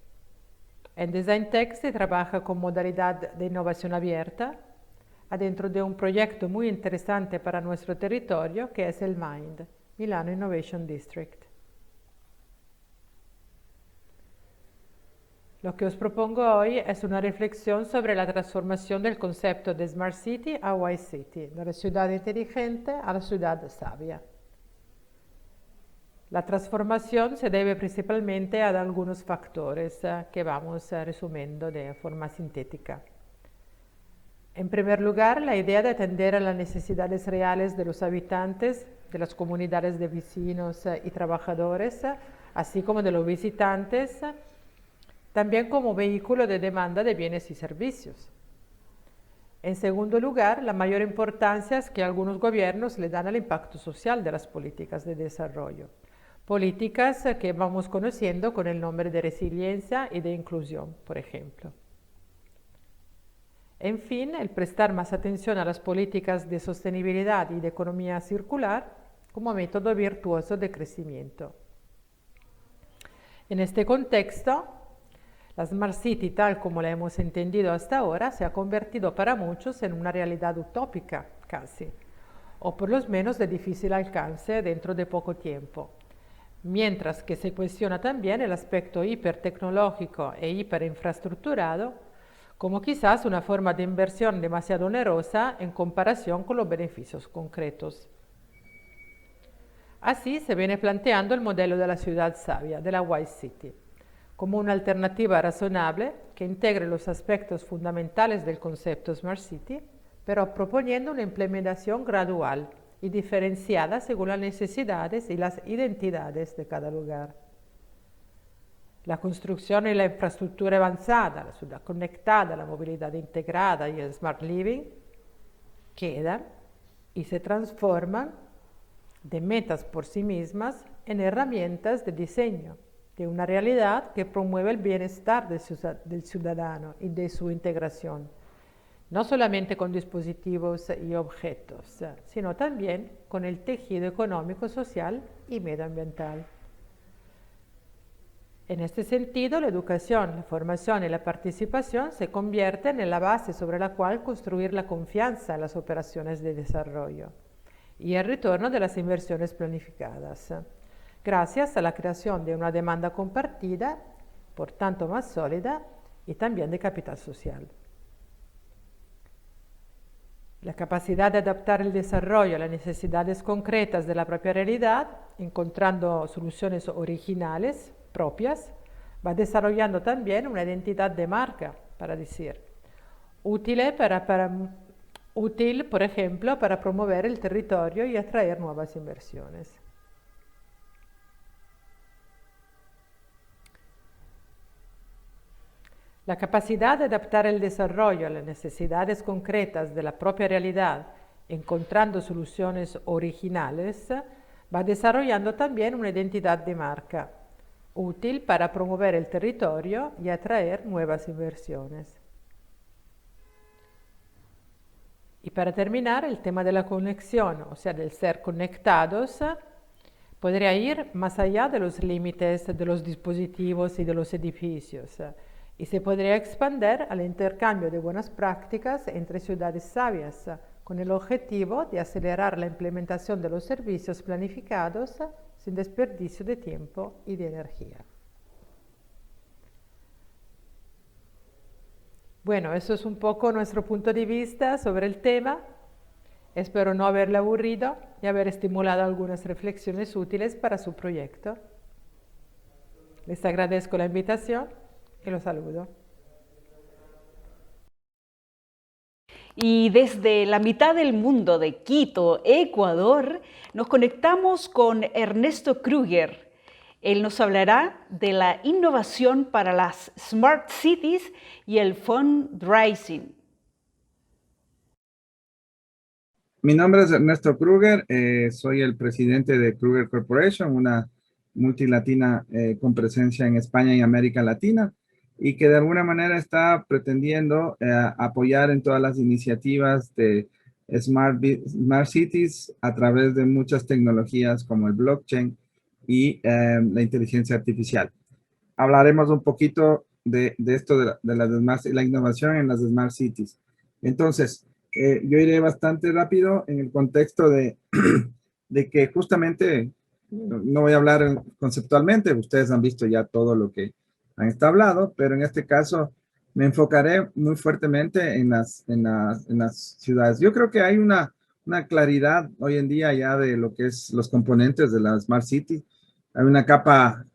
En Design Tech se trabaja con modalidad de innovación abierta, adentro de un proyecto muy interesante para nuestro territorio, que es el MIND, Milano Innovation District. Lo que os propongo hoy es una reflexión sobre la transformación del concepto de Smart City a Wise City, de la ciudad inteligente a la ciudad sabia. La transformación se debe principalmente a algunos factores que vamos resumiendo de forma sintética. En primer lugar, la idea de atender a las necesidades reales de los habitantes, de las comunidades de vecinos y trabajadores, así como de los visitantes, también como vehículo de demanda de bienes y servicios. En segundo lugar, la mayor importancia es que algunos gobiernos le dan al impacto social de las políticas de desarrollo. Políticas que vamos conociendo con el nombre de resiliencia y de inclusión, por ejemplo. En fin, el prestar más atención a las políticas de sostenibilidad y de economía circular como método virtuoso de crecimiento. En este contexto, la Smart City, tal como la hemos entendido hasta ahora, se ha convertido para muchos en una realidad utópica, casi, o por lo menos de difícil alcance dentro de poco tiempo. Mientras que se cuestiona también el aspecto hipertecnológico e hiperinfraestructurado como quizás una forma de inversión demasiado onerosa en comparación con los beneficios concretos. Así se viene planteando el modelo de la ciudad sabia, de la Wise City, como una alternativa razonable que integre los aspectos fundamentales del concepto Smart City, pero proponiendo una implementación gradual y diferenciada según las necesidades y las identidades de cada lugar. La construcción y la infraestructura avanzada, la ciudad conectada, la movilidad integrada y el Smart Living quedan y se transforman de metas por sí mismas en herramientas de diseño de una realidad que promueve el bienestar del ciudadano y de su integración, no solamente con dispositivos y objetos, sino también con el tejido económico, social y medioambiental. En este sentido, la educación, la formación y la participación se convierten en la base sobre la cual construir la confianza en las operaciones de desarrollo y el retorno de las inversiones planificadas, gracias a la creación de una demanda compartida, por tanto más sólida, y también de capital social. La capacidad de adaptar el desarrollo a las necesidades concretas de la propia realidad, encontrando soluciones originales, propias, va desarrollando también una identidad de marca, para decir, útil, por ejemplo, para promover el territorio y atraer nuevas inversiones. La capacidad de adaptar el desarrollo a las necesidades concretas de la propia realidad, encontrando soluciones originales, va desarrollando también una identidad de marca, útil para promover el territorio y atraer nuevas inversiones. Y para terminar, el tema de la conexión, o sea, del ser conectados, podría ir más allá de los límites de los dispositivos y de los edificios, y se podría expandir al intercambio de buenas prácticas entre ciudades sabias, con el objetivo de acelerar la implementación de los servicios planificados sin desperdicio de tiempo y de energía. Bueno, eso es un poco nuestro punto de vista sobre el tema. Espero no haberle aburrido y haber estimulado algunas reflexiones útiles para su proyecto. Les agradezco la invitación y los saludo. Y desde la mitad del mundo de Quito, Ecuador, nos conectamos con Ernesto Kruger. Él nos hablará de la innovación para las Smart Cities y el fundraising. Mi nombre es Ernesto Kruger, soy el presidente de Kruger Corporation, una multilatina con presencia en España y América Latina, y que de alguna manera está pretendiendo apoyar en todas las iniciativas de Smart Cities a través de muchas tecnologías como el blockchain y la inteligencia artificial. Hablaremos un poquito de esto de la innovación en las Smart Cities. Entonces, yo iré bastante rápido en el contexto de que justamente, no voy a hablar conceptualmente, ustedes han visto ya todo lo que han hablado, pero en este caso me enfocaré muy fuertemente en las ciudades. Yo creo que hay una claridad hoy en día ya de lo que es los componentes de la Smart City. Hay una capa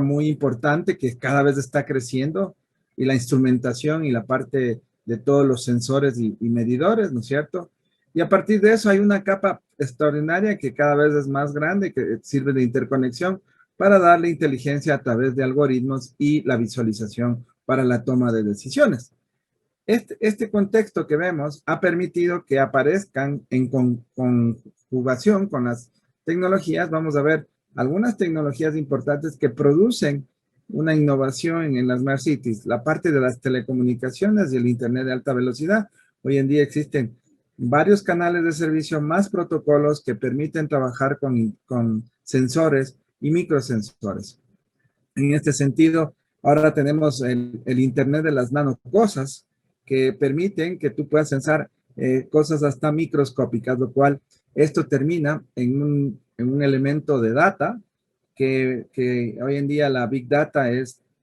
muy importante que cada vez está creciendo, y la instrumentación y la parte de todos los sensores y medidores, ¿no es cierto? Y a partir de eso hay una capa extraordinaria que cada vez es más grande, que sirve de interconexión para darle inteligencia a través de algoritmos y la visualización para la toma de decisiones. Este contexto que vemos ha permitido que aparezcan en conjugación con las tecnologías. Vamos a ver algunas tecnologías importantes que producen una innovación en las Smart Cities. La parte de las telecomunicaciones y el Internet de alta velocidad. Hoy en día existen varios canales de servicio, más protocolos que permiten trabajar con sensores y microsensores. En este sentido, ahora tenemos el Internet de las nanocosas, que permiten que tú puedas sensar cosas hasta microscópicas, lo cual esto termina en un elemento de data que hoy en día la Big Data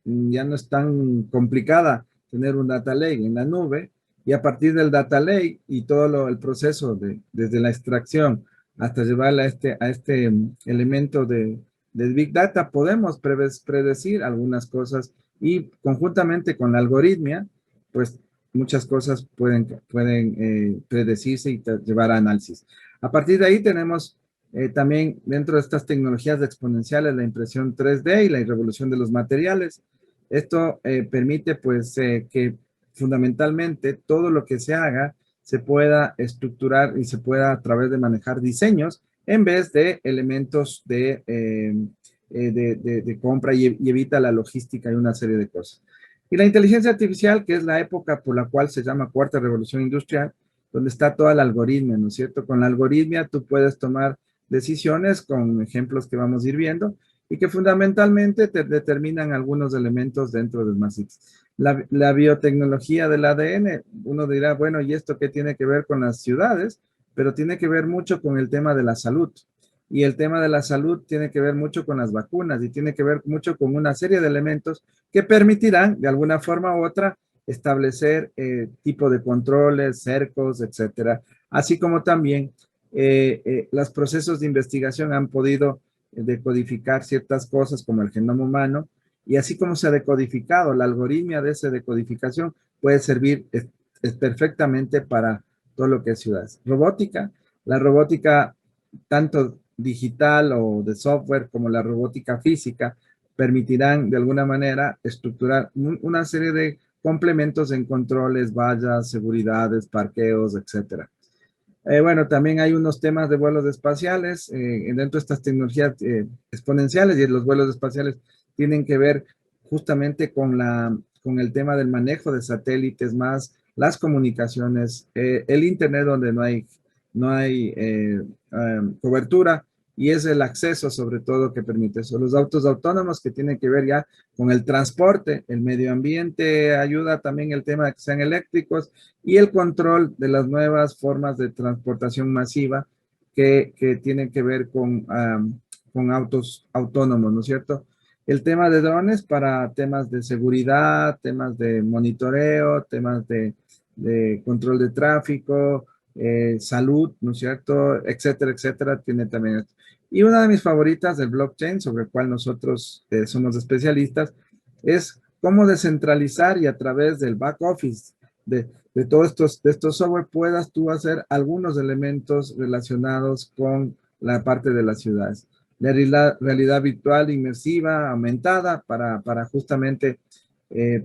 ya no es tan complicada tener un data lake en la nube, y a partir del data lake y todo el proceso desde la extracción hasta llevarla a este elemento de Big Data, podemos predecir algunas cosas, y conjuntamente con la algoritmia, pues muchas cosas pueden predecirse y llevar a análisis. A partir de ahí tenemos también dentro de estas tecnologías exponenciales la impresión 3D y la revolución de los materiales. Esto permite pues que fundamentalmente todo lo que se haga se pueda estructurar y se pueda a través de manejar diseños en vez de elementos de compra, y evita la logística y una serie de cosas. Y la inteligencia artificial, que es la época por la cual se llama cuarta revolución industrial, donde está toda la algoritmia, ¿no es cierto? Con la algoritmia tú puedes tomar decisiones con ejemplos que vamos a ir viendo y que fundamentalmente te determinan algunos elementos dentro de Smart Cities. La biotecnología del ADN, uno dirá, bueno, ¿y esto qué tiene que ver con las ciudades? Pero tiene que ver mucho con el tema de la salud. Y el tema de la salud tiene que ver mucho con las vacunas y tiene que ver mucho con una serie de elementos que permitirán, de alguna forma u otra, establecer tipo de controles, cercos, etcétera. Así como también los procesos de investigación han podido decodificar ciertas cosas como el genoma humano, y así como se ha decodificado, la algoritmia de esa decodificación puede servir perfectamente para todo lo que es ciudades. Robótica, la robótica tanto digital o de software como la robótica física permitirán de alguna manera estructurar una serie de complementos en controles, vallas, seguridades, parqueos, etcétera. Bueno, también hay unos temas de vuelos espaciales dentro de estas tecnologías exponenciales, y los vuelos espaciales tienen que ver justamente con el tema del manejo de satélites, más las comunicaciones, el internet donde no hay cobertura, y es el acceso sobre todo que permite eso. Los autos autónomos que tienen que ver ya con el transporte, el medio ambiente, ayuda también el tema de que sean eléctricos, y el control de las nuevas formas de transportación masiva que tienen que ver con autos autónomos, ¿no es cierto? El tema de drones para temas de seguridad, temas de monitoreo, temas de control de tráfico, salud, ¿no es cierto? Etcétera, etcétera, tiene también esto. Y una de mis favoritas del blockchain, sobre el cual nosotros somos especialistas, es cómo descentralizar, y a través del back office de todos estos software puedas tú hacer algunos elementos relacionados con la parte de las ciudades. La realidad virtual inmersiva aumentada para justamente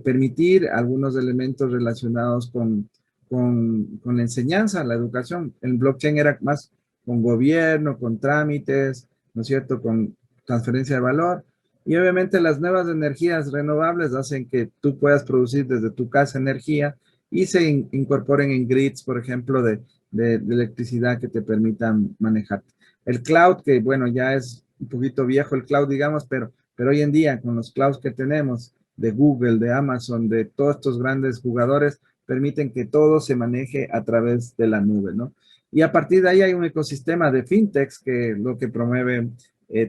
permitir algunos elementos relacionados con la enseñanza, la educación. El blockchain era más con gobierno, con trámites, ¿no es cierto?, con transferencia de valor. Y obviamente las nuevas energías renovables hacen que tú puedas producir desde tu casa energía y se incorporen en grids, por ejemplo, de electricidad que te permitan manejar. El cloud, que bueno, ya es un poquito viejo el cloud, digamos, pero hoy en día con los clouds que tenemos de Google, de Amazon, de todos estos grandes jugadores, permiten que todo se maneje a través de la nube, ¿no? Y a partir de ahí hay un ecosistema de fintechs que lo que promueve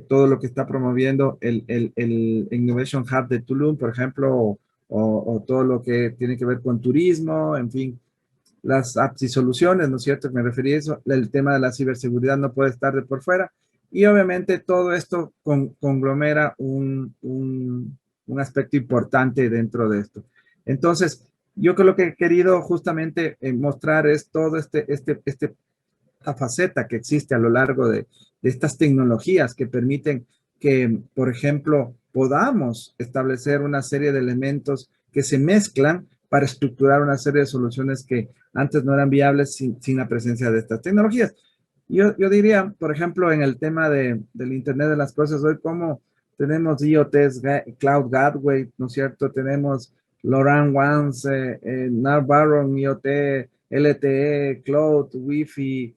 todo lo que está promoviendo el Innovation Hub de Tulum, por ejemplo, o todo lo que tiene que ver con turismo, en fin, las apps y soluciones, ¿no es cierto? Me refería a eso, el tema de la ciberseguridad no puede estar de por fuera, y obviamente todo esto conglomera un aspecto importante dentro de esto. Entonces, yo creo que he querido justamente mostrar es todo esta faceta que existe a lo largo de estas tecnologías que permiten que, por ejemplo, podamos establecer una serie de elementos que se mezclan para estructurar una serie de soluciones que antes no eran viables sin la presencia de estas tecnologías. Yo diría, por ejemplo, en el tema del Internet de las Cosas, hoy como tenemos IoTs, Cloud Gateway, ¿no es cierto? Tenemos LoRaWANs, Narbaron, IoT, LTE, Cloud, Wi-Fi,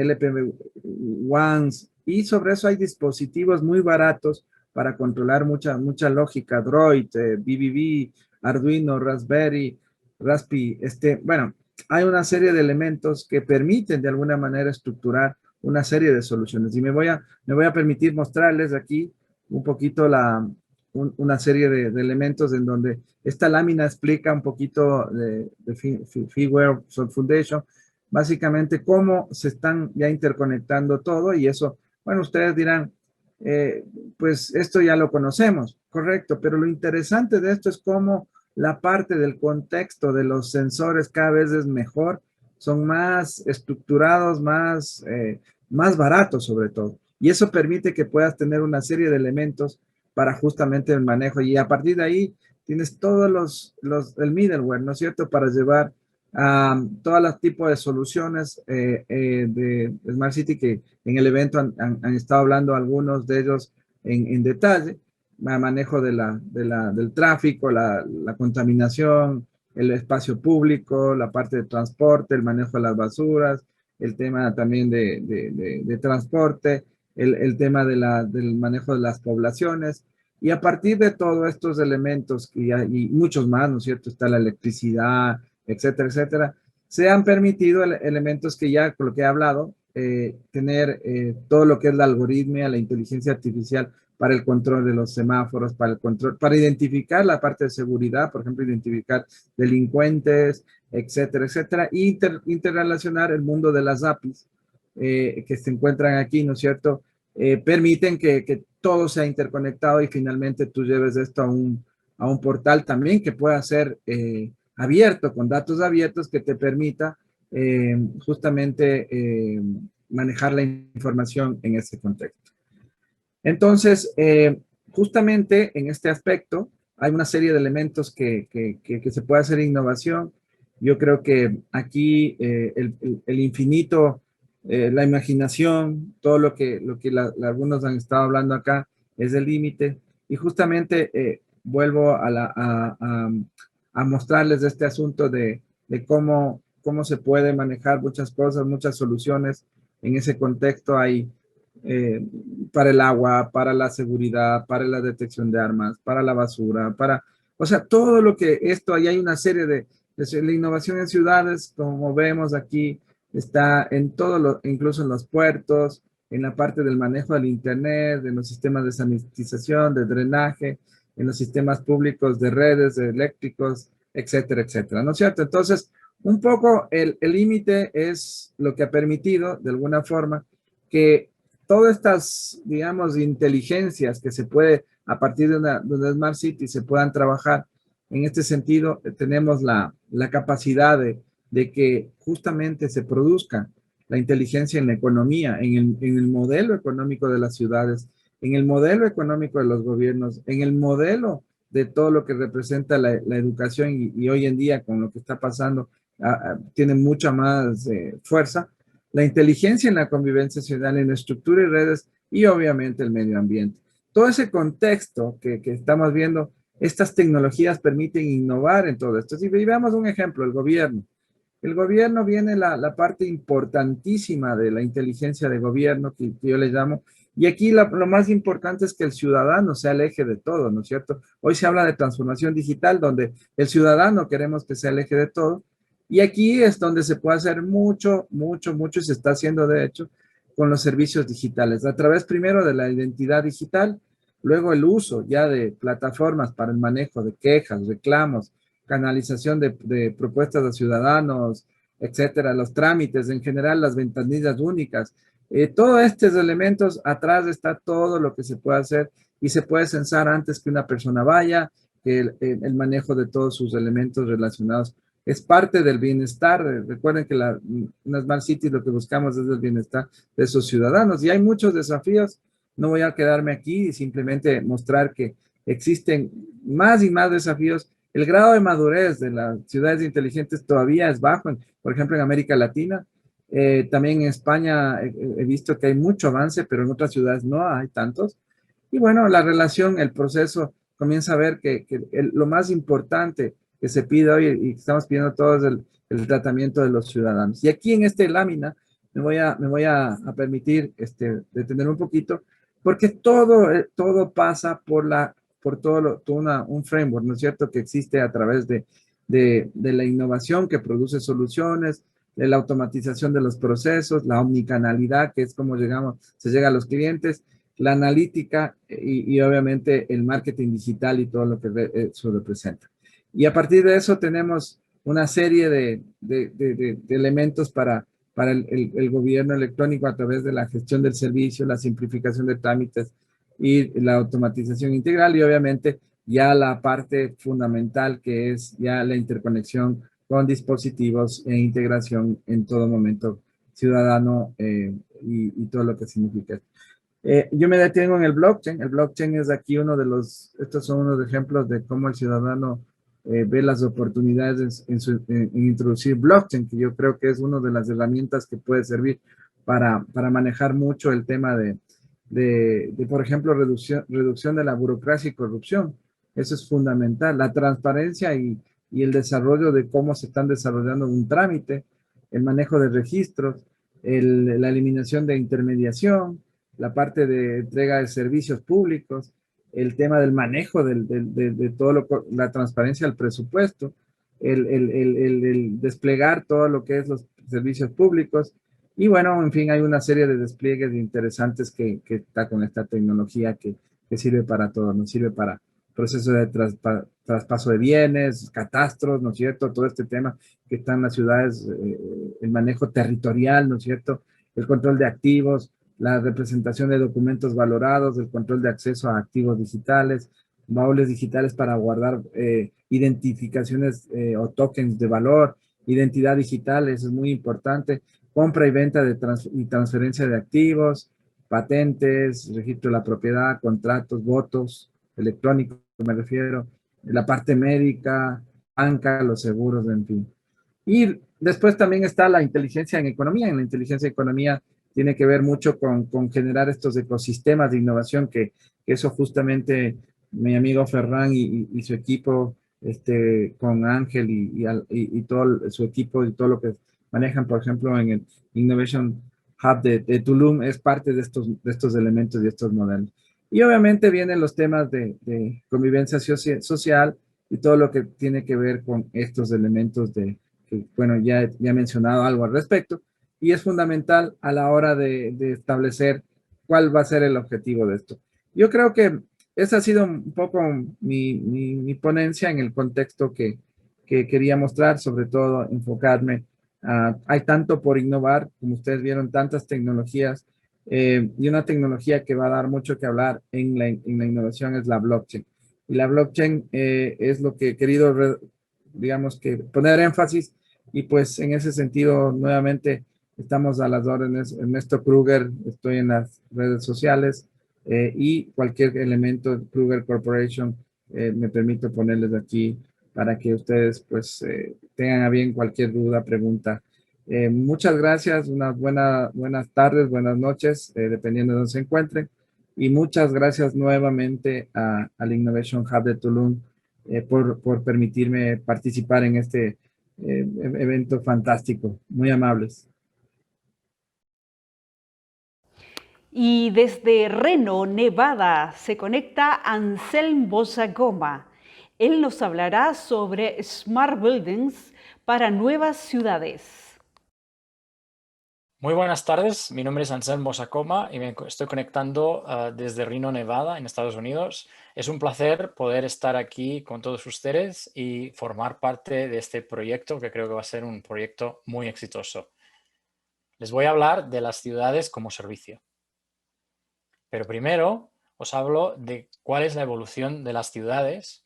LPWANs, y sobre eso hay dispositivos muy baratos para controlar mucha lógica, Droid, BBB, Arduino, Raspberry, Raspi, bueno, hay una serie de elementos que permiten de alguna manera estructurar una serie de soluciones. Y me voy a permitir mostrarles aquí un poquito una serie de elementos en donde esta lámina explica un poquito de Freeware Foundation, básicamente cómo se están ya interconectando todo, y eso, bueno, ustedes dirán, pues esto ya lo conocemos, correcto, pero lo interesante de esto es cómo la parte del contexto de los sensores cada vez es mejor, son más estructurados, más baratos sobre todo. Y eso permite que puedas tener una serie de elementos para justamente el manejo. Y a partir de ahí tienes todos el middleware, ¿no es cierto?, para llevar a todos los tipos de soluciones de Smart City que en el evento han estado hablando algunos de ellos en detalle. Manejo del tráfico, la contaminación, el espacio público, la parte de transporte, el manejo de las basuras, el tema también de transporte, el tema del manejo de las poblaciones. Y a partir de todos estos elementos y muchos más, ¿no es cierto? Está la electricidad, etcétera, etcétera. Se han permitido elementos que ya, con lo que he hablado, tener todo lo que es la algoritmia, la inteligencia artificial para el control de los semáforos, para identificar la parte de seguridad, por ejemplo, identificar delincuentes, etcétera, etcétera, y interrelacionar el mundo de las APIs que se encuentran aquí, ¿no es cierto? Permiten que todo sea interconectado y finalmente tú lleves esto a un portal también que pueda ser abierto, con datos abiertos que te permita justamente manejar la información en ese contexto. Entonces, justamente en este aspecto, hay una serie de elementos que se puede hacer innovación. Yo creo que aquí el infinito, la imaginación, todo lo que algunos han estado hablando acá es el límite. Y justamente vuelvo a mostrarles este asunto de cómo se puede manejar muchas cosas, muchas soluciones. En ese contexto hay para el agua, para la seguridad, para la detección de armas, para la basura, o sea, todo lo que esto, ahí hay una serie de la innovación en ciudades, como vemos aquí, está en todo incluso en los puertos, en la parte del manejo del internet, en los sistemas de sanitización, de drenaje, en los sistemas públicos de redes, de eléctricos, etcétera, etcétera, ¿no es cierto? Entonces, un poco el límite es lo que ha permitido, de alguna forma, que todas estas, digamos, inteligencias que se puede, a partir de una Smart City, se puedan trabajar. En este sentido, tenemos la capacidad de que justamente se produzca la inteligencia en la economía, en el modelo económico de las ciudades, en el modelo económico de los gobiernos, en el modelo de todo lo que representa la educación y hoy en día con lo que está pasando, tiene mucha más fuerza. La inteligencia en la convivencia ciudadana, en la estructura y redes y obviamente el medio ambiente. Todo ese contexto que estamos viendo, estas tecnologías permiten innovar en todo esto. Si veamos un ejemplo, el gobierno. El gobierno viene la parte importantísima de la inteligencia de gobierno, que yo le llamo, y aquí lo más importante es que el ciudadano sea el eje de todo, ¿no es cierto? Hoy se habla de transformación digital, donde el ciudadano queremos que sea el eje de todo, y aquí es donde se puede hacer mucho, mucho, mucho, y se está haciendo de hecho, con los servicios digitales, a través primero de la identidad digital, luego el uso ya de plataformas para el manejo de quejas, reclamos, canalización de propuestas a ciudadanos, etcétera, los trámites, en general las ventanillas únicas. Todos estos elementos, atrás está todo lo que se puede hacer y se puede censar antes que una persona vaya, que el manejo de todos sus elementos relacionados es parte del bienestar. Recuerden que una Smart City lo que buscamos es el bienestar de sus ciudadanos y hay muchos desafíos. No voy a quedarme aquí y simplemente mostrar que existen más y más desafíos. El grado de madurez de las ciudades inteligentes todavía es bajo, por ejemplo, en América Latina. También en España he visto que hay mucho avance, pero en otras ciudades no hay tantos. Y bueno, la relación, el proceso, comienza a ver que lo más importante que se pide hoy y que estamos pidiendo todos el tratamiento de los ciudadanos. Y aquí en esta lámina me voy a permitir detener un poquito, porque todo pasa por todo un framework, ¿no es cierto?, que existe a través de la innovación que produce soluciones, de la automatización de los procesos, la omnicanalidad, que es como se llega a los clientes, la analítica y obviamente el marketing digital y todo lo que eso representa. Y a partir de eso tenemos una serie de elementos para el gobierno electrónico a través de la gestión del servicio, la simplificación de trámites y la automatización integral y obviamente ya la parte fundamental que es ya la interconexión con dispositivos e integración en todo momento ciudadano y todo lo que significa. Yo me detengo en el blockchain. El blockchain es aquí estos son unos ejemplos de cómo el ciudadano ve las oportunidades en introducir blockchain, que yo creo que es una de las herramientas que puede servir para manejar mucho el tema por ejemplo, reducción de la burocracia y corrupción. Eso es fundamental. La transparencia y el desarrollo de cómo se están desarrollando un trámite, el manejo de registros, la eliminación de intermediación, la parte de entrega de servicios públicos, el tema del manejo de todo la transparencia del presupuesto, el desplegar todo lo que es los servicios públicos. Y bueno, en fin, hay una serie de despliegues interesantes que está con esta tecnología que sirve para todo, nos sirve para procesos de traspaso de bienes, catastros, ¿no es cierto? Todo este tema que está en las ciudades, el manejo territorial, ¿no es cierto? El control de activos, la representación de documentos valorados, el control de acceso a activos digitales, baúles digitales para guardar identificaciones o tokens de valor, identidad digital, eso es muy importante, compra y venta y transferencia de activos, patentes, registro de la propiedad, contratos, votos electrónicos, me refiero, la parte médica, banca, los seguros, en fin. Y después también está la inteligencia en economía. En la inteligencia en economía tiene que ver mucho con generar estos ecosistemas de innovación que eso justamente mi amigo Ferran y su equipo, con Ángel y todo su equipo y todo lo que manejan, por ejemplo, en el Innovation Hub de Tulum, es parte de estos elementos y estos modelos. Y obviamente vienen los temas de convivencia social y todo lo que tiene que ver con estos elementos que, bueno, ya he mencionado algo al respecto, y es fundamental a la hora de establecer cuál va a ser el objetivo de esto. Yo creo que esa ha sido un poco mi ponencia en el contexto que quería mostrar, sobre todo enfocarme. Hay tanto por innovar, como ustedes vieron, tantas tecnologías, y una tecnología que va a dar mucho que hablar en la innovación es la blockchain. Y la blockchain es lo que he querido, digamos, que poner énfasis, y pues en ese sentido, nuevamente, estamos a las órdenes. Ernesto Kruger, estoy en las redes sociales, y cualquier elemento Kruger Corporation, me permito ponerles aquí para que ustedes pues tengan a bien cualquier duda, pregunta. Muchas gracias, unas buenas tardes, buenas noches, dependiendo de donde se encuentren. Y muchas gracias nuevamente al Innovation Hub de Tulum por permitirme participar en este evento fantástico. Muy amables. Y desde Reno, Nevada, se conecta Anselm Bosagoma. Él nos hablará sobre Smart Buildings para nuevas ciudades. Muy buenas tardes, mi nombre es Anselmo Sacoma y me estoy conectando desde Reno, Nevada, en Estados Unidos. Es un placer poder estar aquí con todos ustedes y formar parte de este proyecto que creo que va a ser un proyecto muy exitoso. Les voy a hablar de las ciudades como servicio. Pero primero os hablo de cuál es la evolución de las ciudades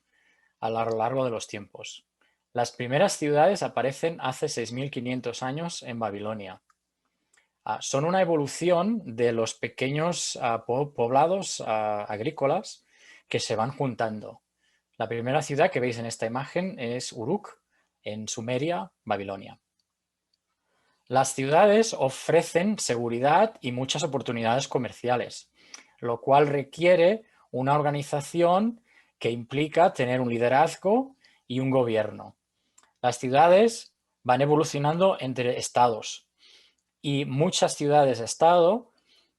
a lo largo de los tiempos. Las primeras ciudades aparecen hace 6.500 años en Babilonia. Son una evolución de los pequeños poblados agrícolas que se van juntando. La primera ciudad que veis en esta imagen es Uruk, en Sumeria, Babilonia. Las ciudades ofrecen seguridad y muchas oportunidades comerciales, lo cual requiere una organización que implica tener un liderazgo y un gobierno. Las ciudades van evolucionando entre estados. Y muchas ciudades-estado,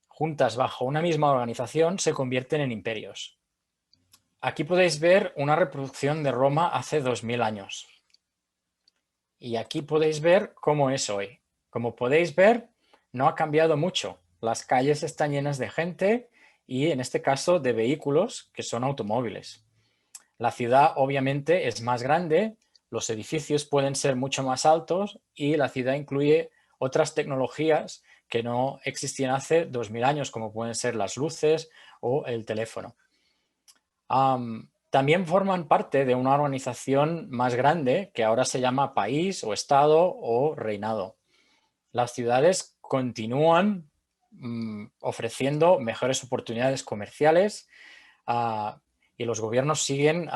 juntas bajo una misma organización, se convierten en imperios. Aquí podéis ver una reproducción de Roma hace 2000 años. Y aquí podéis ver cómo es hoy. Como podéis ver, no ha cambiado mucho. Las calles están llenas de gente y, en este caso, de vehículos que son automóviles. La ciudad, obviamente, es más grande, los edificios pueden ser mucho más altos y la ciudad incluye otras tecnologías que no existían hace 2000 años, como pueden ser las luces o el teléfono. También forman parte de una organización más grande que ahora se llama país o estado o reinado. Las ciudades continúan ofreciendo mejores oportunidades comerciales y los gobiernos siguen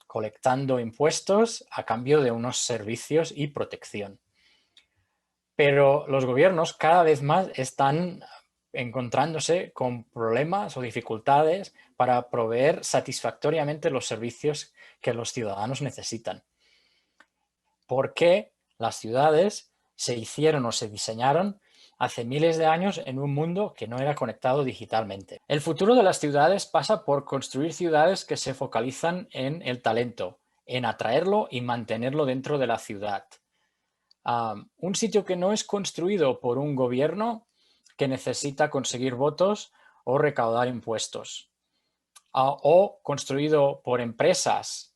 colectando impuestos a cambio de unos servicios y protección. Pero los gobiernos cada vez más están encontrándose con problemas o dificultades para proveer satisfactoriamente los servicios que los ciudadanos necesitan. Porque las ciudades se hicieron o se diseñaron hace miles de años en un mundo que no era conectado digitalmente. El futuro de las ciudades pasa por construir ciudades que se focalizan en el talento, en atraerlo y mantenerlo dentro de la ciudad. Un sitio que no es construido por un gobierno que necesita conseguir votos o recaudar impuestos, o construido por empresas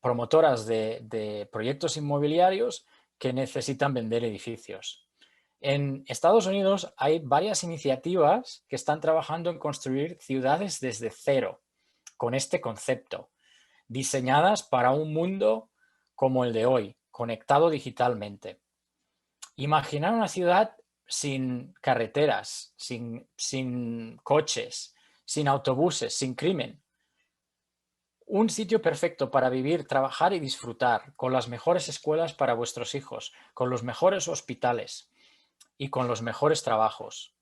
promotoras de proyectos inmobiliarios que necesitan vender edificios. En Estados Unidos hay varias iniciativas que están trabajando en construir ciudades desde cero, con este concepto, diseñadas para un mundo como el de hoy, conectado digitalmente. Imaginar una ciudad sin carreteras, sin coches, sin autobuses, sin crimen. un sitio perfecto para vivir, trabajar y disfrutar, con las mejores escuelas para vuestros hijos, con los mejores hospitales y con los mejores trabajos.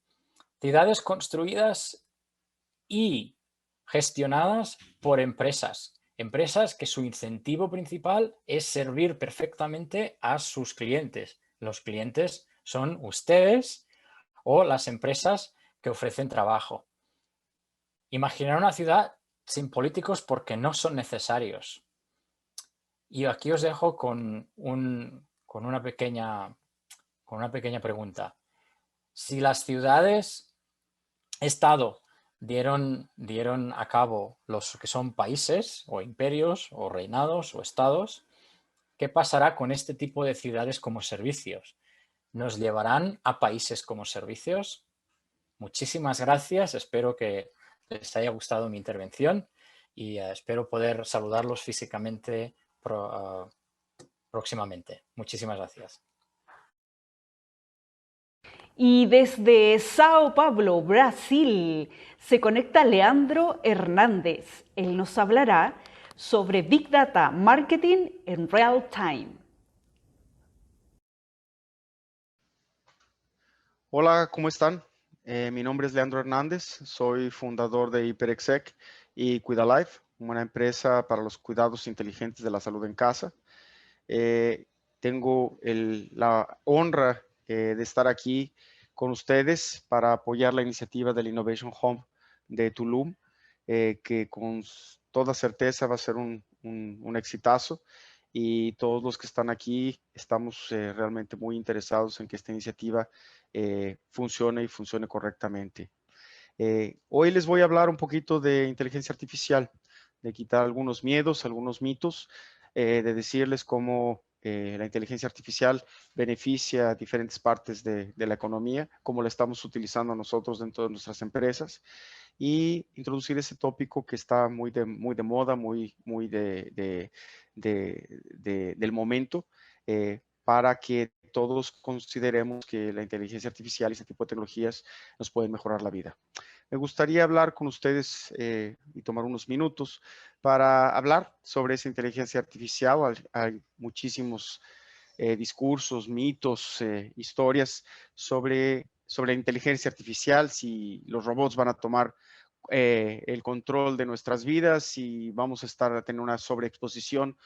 Ciudades construidas y gestionadas por empresas. Empresas que su incentivo principal es servir perfectamente a sus clientes. Los clientes son ustedes o las empresas que ofrecen trabajo. Imaginar una ciudad sin políticos porque no son necesarios. Y aquí os dejo con una pequeña pregunta. Si las ciudades Estado dieron a cabo los que son países o imperios o reinados o estados, ¿qué pasará con este tipo de ciudades como servicios? ¿Nos llevarán a países como servicios? Muchísimas gracias, espero que les haya gustado mi intervención y espero poder saludarlos físicamente próximamente. Muchísimas gracias. Y desde Sao Paulo, Brasil, se conecta Leandro Hernández. Él nos hablará sobre Big Data Marketing en Real Time. Hola, ¿cómo están? Mi nombre es Leandro Hernández, soy fundador de HyperExec y CuidaLife, una empresa para los cuidados inteligentes de la salud en casa. Tengo la honra de estar aquí con ustedes para apoyar la iniciativa del Innovation Hub de Tulum, que con toda certeza va a ser un exitazo. Y todos los que están aquí estamos realmente muy interesados en que esta iniciativa funcione y funcione correctamente. Hoy les voy a hablar un poquito de inteligencia artificial, de quitar algunos miedos, algunos mitos, de decirles cómo la inteligencia artificial beneficia a diferentes partes de la economía, cómo la estamos utilizando nosotros dentro de nuestras empresas, y introducir ese tópico que está muy de moda, muy del momento, para que todos consideremos que la inteligencia artificial y ese tipo de tecnologías nos pueden mejorar la vida. Me gustaría hablar con ustedes y tomar unos minutos para hablar sobre esa inteligencia artificial. Hay muchísimos discursos, mitos, historias sobre la inteligencia artificial, si los robots van a tomar el control de nuestras vidas, si vamos a tener una sobreexposición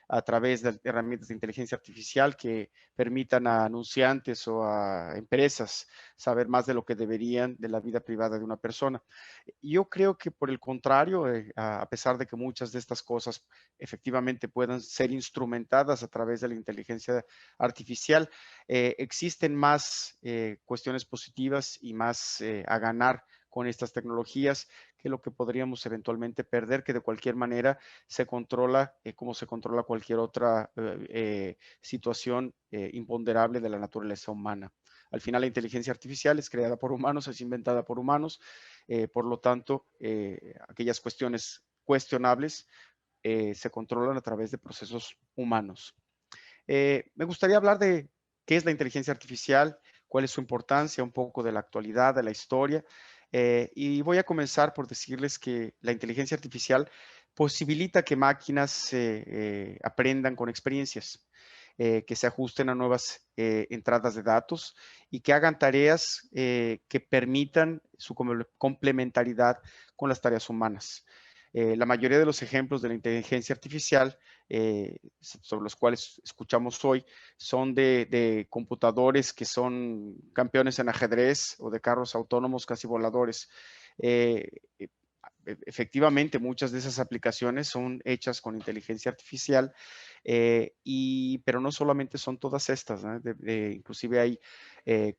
a través de herramientas de inteligencia artificial que permitan a anunciantes o a empresas saber más de lo que deberían de la vida privada de una persona. Yo creo que por el contrario, a pesar de que muchas de estas cosas efectivamente puedan ser instrumentadas a través de la inteligencia artificial, existen más cuestiones positivas y más a ganar con estas tecnologías que lo que podríamos eventualmente perder, que de cualquier manera se controla como se controla cualquier otra situación imponderable de la naturaleza humana. Al final la inteligencia artificial es creada por humanos, es inventada por humanos, por lo tanto aquellas cuestiones cuestionables se controlan a través de procesos humanos. Me gustaría hablar de qué es la inteligencia artificial, cuál es su importancia, un poco de la actualidad, de la historia. Y voy a comenzar por decirles que la inteligencia artificial posibilita que máquinas aprendan con experiencias, que se ajusten a nuevas entradas de datos y que hagan tareas que permitan su complementariedad con las tareas humanas. La mayoría de los ejemplos de la inteligencia artificial sobre los cuales escuchamos hoy son de computadores que son campeones en ajedrez o de carros autónomos casi voladores. Efectivamente, muchas de esas aplicaciones son hechas con inteligencia artificial, pero no solamente son todas estas, ¿no? Inclusive hay,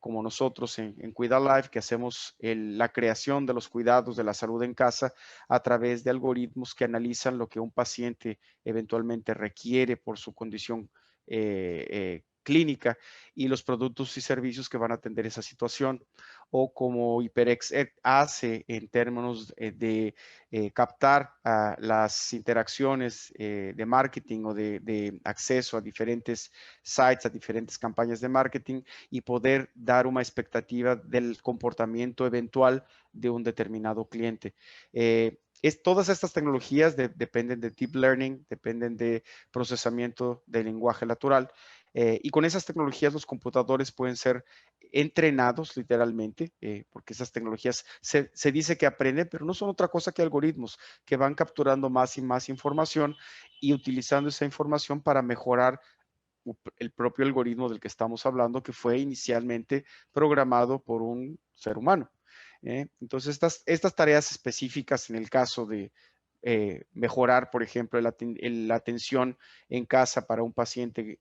como nosotros en CuidaLife, que hacemos la creación de los cuidados de la salud en casa a través de algoritmos que analizan lo que un paciente eventualmente requiere por su condición clínica y los productos y servicios que van a atender esa situación, o como HyperX hace en términos de captar las interacciones de marketing o de acceso a diferentes sites, a diferentes campañas de marketing y poder dar una expectativa del comportamiento eventual de un determinado cliente. Todas estas tecnologías dependen de deep learning, dependen de procesamiento de lenguaje natural. Y con esas tecnologías los computadores pueden ser entrenados literalmente, porque esas tecnologías se dice que aprenden, pero no son otra cosa que algoritmos que van capturando más y más información y utilizando esa información para mejorar el propio algoritmo del que estamos hablando, que fue inicialmente programado por un ser humano. Entonces, estas tareas específicas en el caso de mejorar, por ejemplo, la atención en casa para un paciente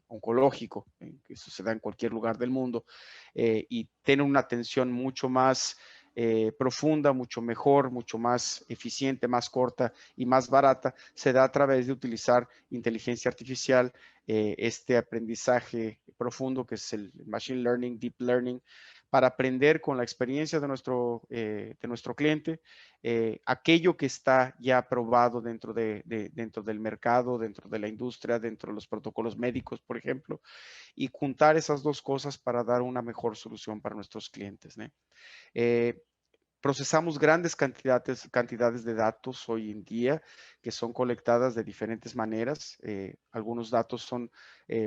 oncológico, que eso se da en cualquier lugar del mundo, y tener una atención mucho más profunda, mucho mejor, mucho más eficiente, más corta y más barata, se da a través de utilizar inteligencia artificial, este aprendizaje profundo que es el machine learning, deep learning, para aprender con la experiencia de nuestro cliente, aquello que está ya probado dentro del mercado, dentro de la industria, dentro de los protocolos médicos, por ejemplo, y juntar esas dos cosas para dar una mejor solución para nuestros clientes, ¿no? Procesamos grandes cantidades de datos hoy en día que son colectadas de diferentes maneras. Algunos datos son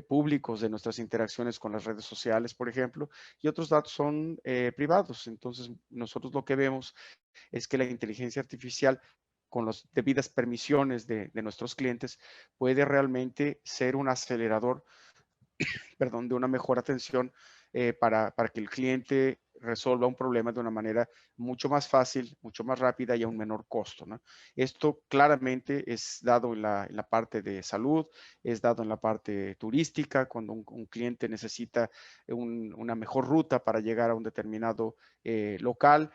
públicos de nuestras interacciones con las redes sociales, por ejemplo, y otros datos son privados. Entonces, nosotros lo que vemos es que la inteligencia artificial, con las debidas permisiones de nuestros clientes, puede realmente ser un acelerador, perdón, de una mejor atención para que el cliente resuelva un problema de una manera mucho más fácil, mucho más rápida y a un menor costo, ¿no? Esto claramente es dado en la parte de salud, es dado en la parte turística, cuando un cliente necesita una mejor ruta para llegar a un determinado local.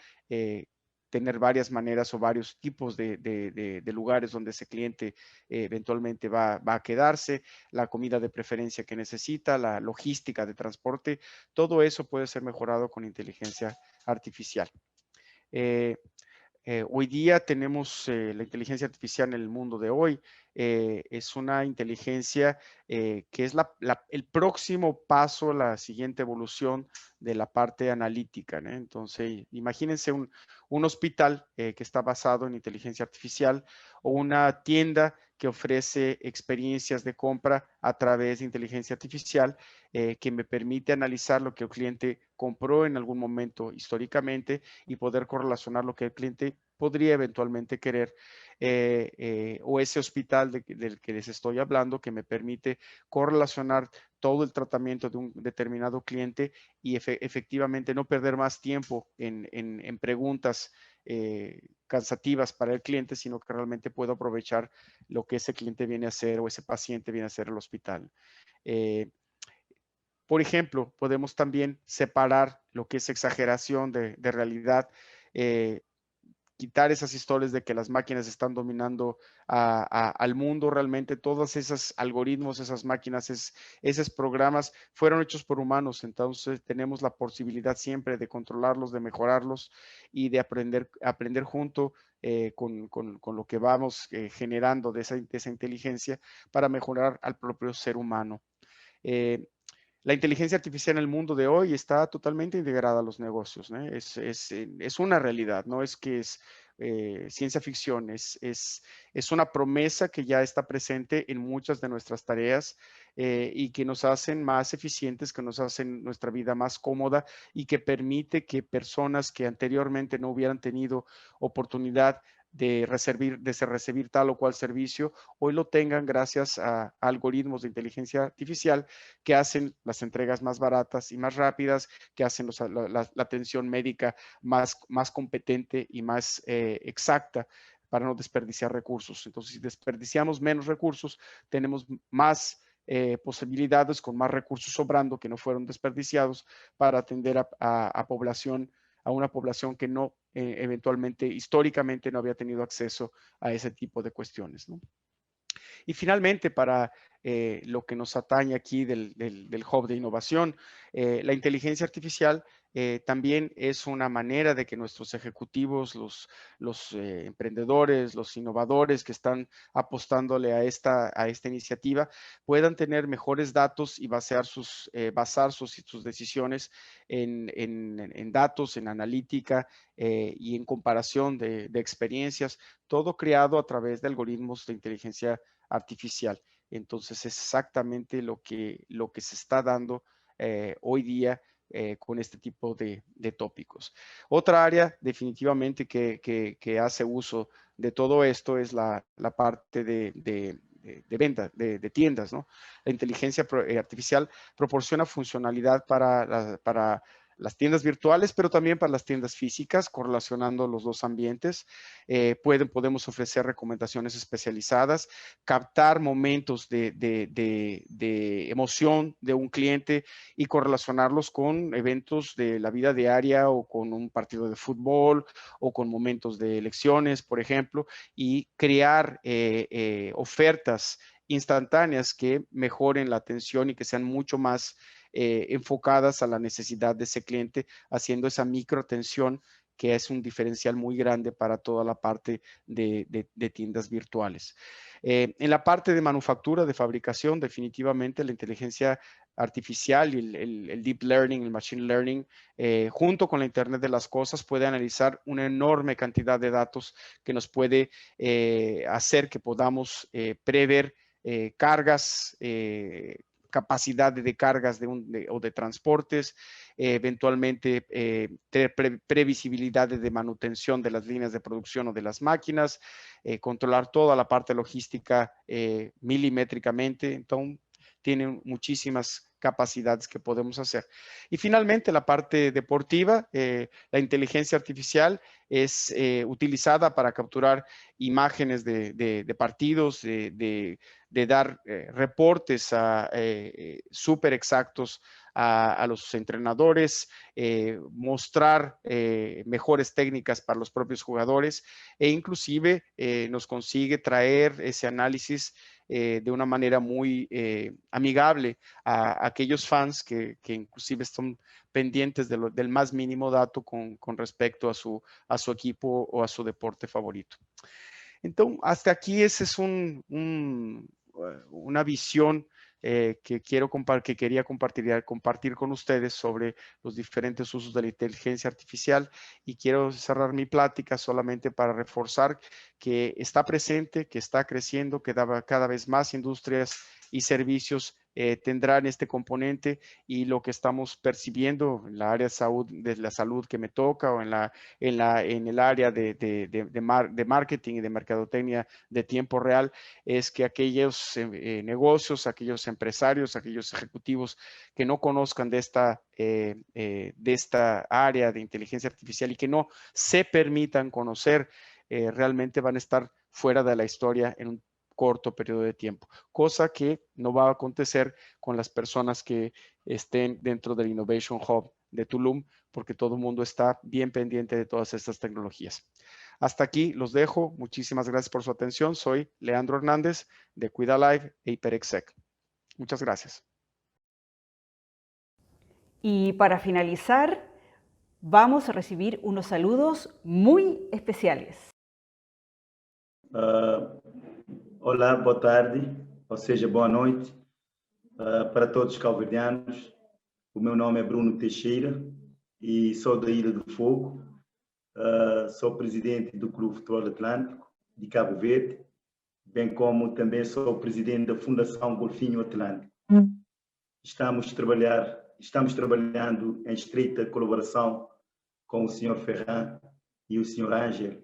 Tener varias maneras o varios tipos de lugares donde ese cliente eventualmente va a quedarse, la comida de preferencia que necesita, la logística de transporte, todo eso puede ser mejorado con inteligencia artificial. Hoy día tenemos la inteligencia artificial en el mundo de hoy. Es una inteligencia que es el próximo paso, la siguiente evolución de la parte analítica, ¿no? Entonces, imagínense un hospital que está basado en inteligencia artificial o una tienda que ofrece experiencias de compra a través de inteligencia artificial que me permite analizar lo que el cliente compró en algún momento históricamente y poder correlacionar lo que el cliente podría eventualmente querer, o ese hospital del que les estoy hablando, que me permite correlacionar todo el tratamiento de un determinado cliente y efectivamente no perder más tiempo en preguntas cansativas para el cliente, sino que realmente puedo aprovechar lo que ese cliente viene a hacer o ese paciente viene a hacer al hospital. Por ejemplo, podemos también separar lo que es exageración de realidad, quitar esas historias de que las máquinas están dominando al mundo. Realmente todos esos algoritmos, esas máquinas, esos programas fueron hechos por humanos. Entonces tenemos la posibilidad siempre de controlarlos, de mejorarlos y de aprender junto con lo que vamos generando de esa inteligencia para mejorar al propio ser humano. La inteligencia artificial en el mundo de hoy está totalmente integrada a los negocios, ¿no? Es una realidad, no es que es ciencia ficción, es una promesa que ya está presente en muchas de nuestras tareas y que nos hacen más eficientes, que nos hacen nuestra vida más cómoda y que permite que personas que anteriormente no hubieran tenido oportunidad de recibir tal o cual servicio, hoy lo tengan gracias a algoritmos de inteligencia artificial que hacen las entregas más baratas y más rápidas, que hacen la atención médica más competente y más exacta para no desperdiciar recursos. Entonces, si desperdiciamos menos recursos, tenemos más posibilidades con más recursos sobrando que no fueron desperdiciados para atender a una población que no, eventualmente, históricamente no había tenido acceso a ese tipo de cuestiones, ¿no? Y finalmente, para lo que nos atañe aquí del Hub de Innovación, la inteligencia artificial también es una manera de que nuestros ejecutivos, los emprendedores, los innovadores que están apostándole a esta iniciativa puedan tener mejores datos y basar sus decisiones en datos, en analítica y en comparación de experiencias, todo creado a través de algoritmos de inteligencia artificial. Entonces es exactamente lo que se está dando hoy día con este tipo de tópicos. Otra área definitivamente que hace uso de todo esto es la parte de venta, de tiendas, ¿no? La inteligencia artificial proporciona funcionalidad para las tiendas virtuales, pero también para las tiendas físicas, correlacionando los dos ambientes. Podemos ofrecer recomendaciones especializadas, captar momentos de emoción de un cliente y correlacionarlos con eventos de la vida diaria o con un partido de fútbol o con momentos de elecciones, por ejemplo, y crear ofertas instantáneas que mejoren la atención y que sean mucho más enfocadas a la necesidad de ese cliente, haciendo esa microatención que es un diferencial muy grande para toda la parte de tiendas virtuales. En la parte de manufactura, de fabricación, definitivamente la inteligencia artificial y el deep learning, el machine learning, junto con la Internet de las cosas, puede analizar una enorme cantidad de datos que nos puede hacer que podamos prever cargas, capacidad de cargas o de transportes, eventualmente previsibilidad de manutención de las líneas de producción o de las máquinas, controlar toda la parte logística milimétricamente. Entonces, tienen muchísimas capacidades que podemos hacer. Y finalmente, la parte deportiva, la inteligencia artificial es utilizada para capturar imágenes de partidos, de dar reportes súper exactos a los entrenadores, mostrar mejores técnicas para los propios jugadores e inclusive nos consigue traer ese análisis de una manera muy amigable a aquellos fans que inclusive están pendientes del más mínimo dato con respecto a su equipo o a su deporte favorito. Entonces, hasta aquí esa es una visión que quería compartir con ustedes sobre los diferentes usos de la inteligencia artificial, y quiero cerrar mi plática solamente para reforzar que está presente, que está creciendo, que cada vez más industrias y servicios tendrán este componente, y lo que estamos percibiendo en la área de la salud que me toca o en el área de marketing y de mercadotecnia de tiempo real es que aquellos negocios, aquellos empresarios, aquellos ejecutivos que no conozcan de esta área de inteligencia artificial y que no se permitan conocer, realmente van a estar fuera de la historia en un corto periodo de tiempo, cosa que no va a acontecer con las personas que estén dentro del Innovation Hub de Tulum, porque todo el mundo está bien pendiente de todas estas tecnologías. Hasta aquí los dejo. Muchísimas gracias por su atención. Soy Leandro Hernández de Cuidalife e HyperExec. Muchas gracias. Y para finalizar, vamos a recibir unos saludos muy especiales. Olá, boa tarde, ou seja, boa noite para todos os calverdianos. O meu nome é Bruno Teixeira e sou da Ilha do Fogo. Sou presidente do Clube Futebol Atlântico de Cabo Verde, bem como também sou presidente da Fundação Golfinho Atlântico. Estamos trabalhando em estreita colaboração com o Sr. Ferran e o Sr. Ángel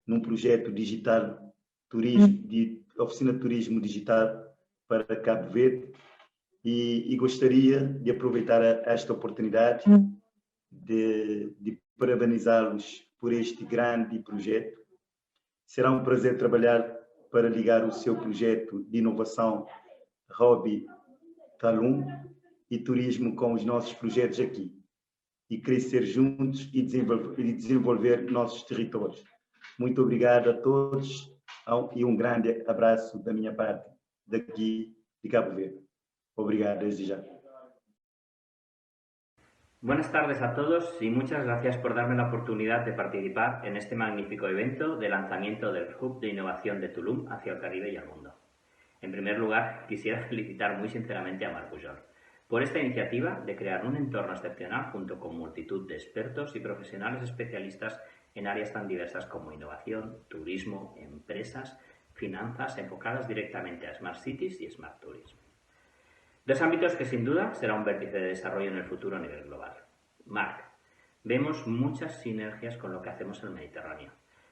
num projeto digital de oficina de turismo digital para Cabo Verde, e gostaria de aproveitar esta oportunidade de parabenizá-los por este grande projeto. Será um prazer trabalhar para ligar o seu projeto de inovação Hobby Tulum e turismo com os nossos projetos aqui, e crescer juntos e desenvolver nossos territórios. Muito obrigado a todos e um grande abraço da minha parte daqui de Cabo Verde. Obrigado desde já. Buenas tardes a todos y muchas gracias por darme la oportunidad de participar en este magnífico evento de lanzamiento del Hub de Innovación de Tulum hacia el Caribe y el mundo. En primer lugar, quisiera felicitar muy sinceramente a Marc Pujol por esta iniciativa de crear un entorno excepcional junto con multitud de expertos y profesionales especialistas en áreas tan diversas como innovación, turismo, empresas, finanzas enfocadas directamente a Smart Cities y Smart Tourism. Dos ámbitos que sin duda será un vértice de desarrollo en el futuro a nivel global. Marc, vemos muchas sinergias con lo que hacemos en el Mediterráneo.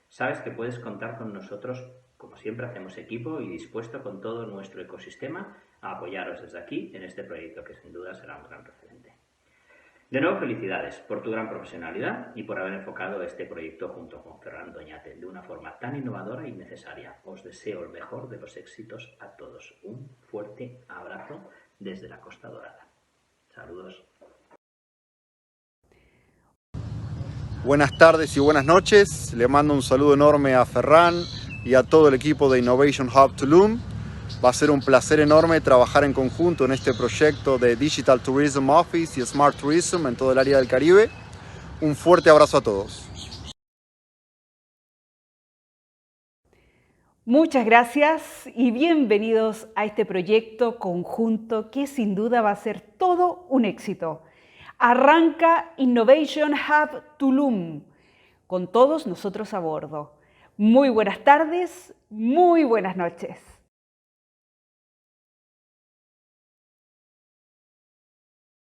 Sabes que puedes contar con nosotros, como siempre hacemos equipo y dispuesto con todo nuestro ecosistema a apoyaros desde aquí en este proyecto que sin duda será un gran referente. De nuevo, felicidades por tu gran profesionalidad y por haber enfocado este proyecto junto con Ferran Doñate de una forma tan innovadora y necesaria. Os deseo el mejor de los éxitos a todos. Un fuerte abrazo desde la Costa Dorada. Saludos. Buenas tardes y buenas noches. Le mando un saludo enorme a Ferran y a todo el equipo de Innovation Hub Tulum. Va a ser un placer enorme trabajar en conjunto en este proyecto de Digital Tourism Office y Smart Tourism en todo el área del Caribe. Un fuerte abrazo a todos. Muchas gracias y bienvenidos a este proyecto conjunto que sin duda va a ser todo un éxito. Arranca Innovation Hub Tulum, con todos nosotros a bordo. Muy buenas tardes, muy buenas noches.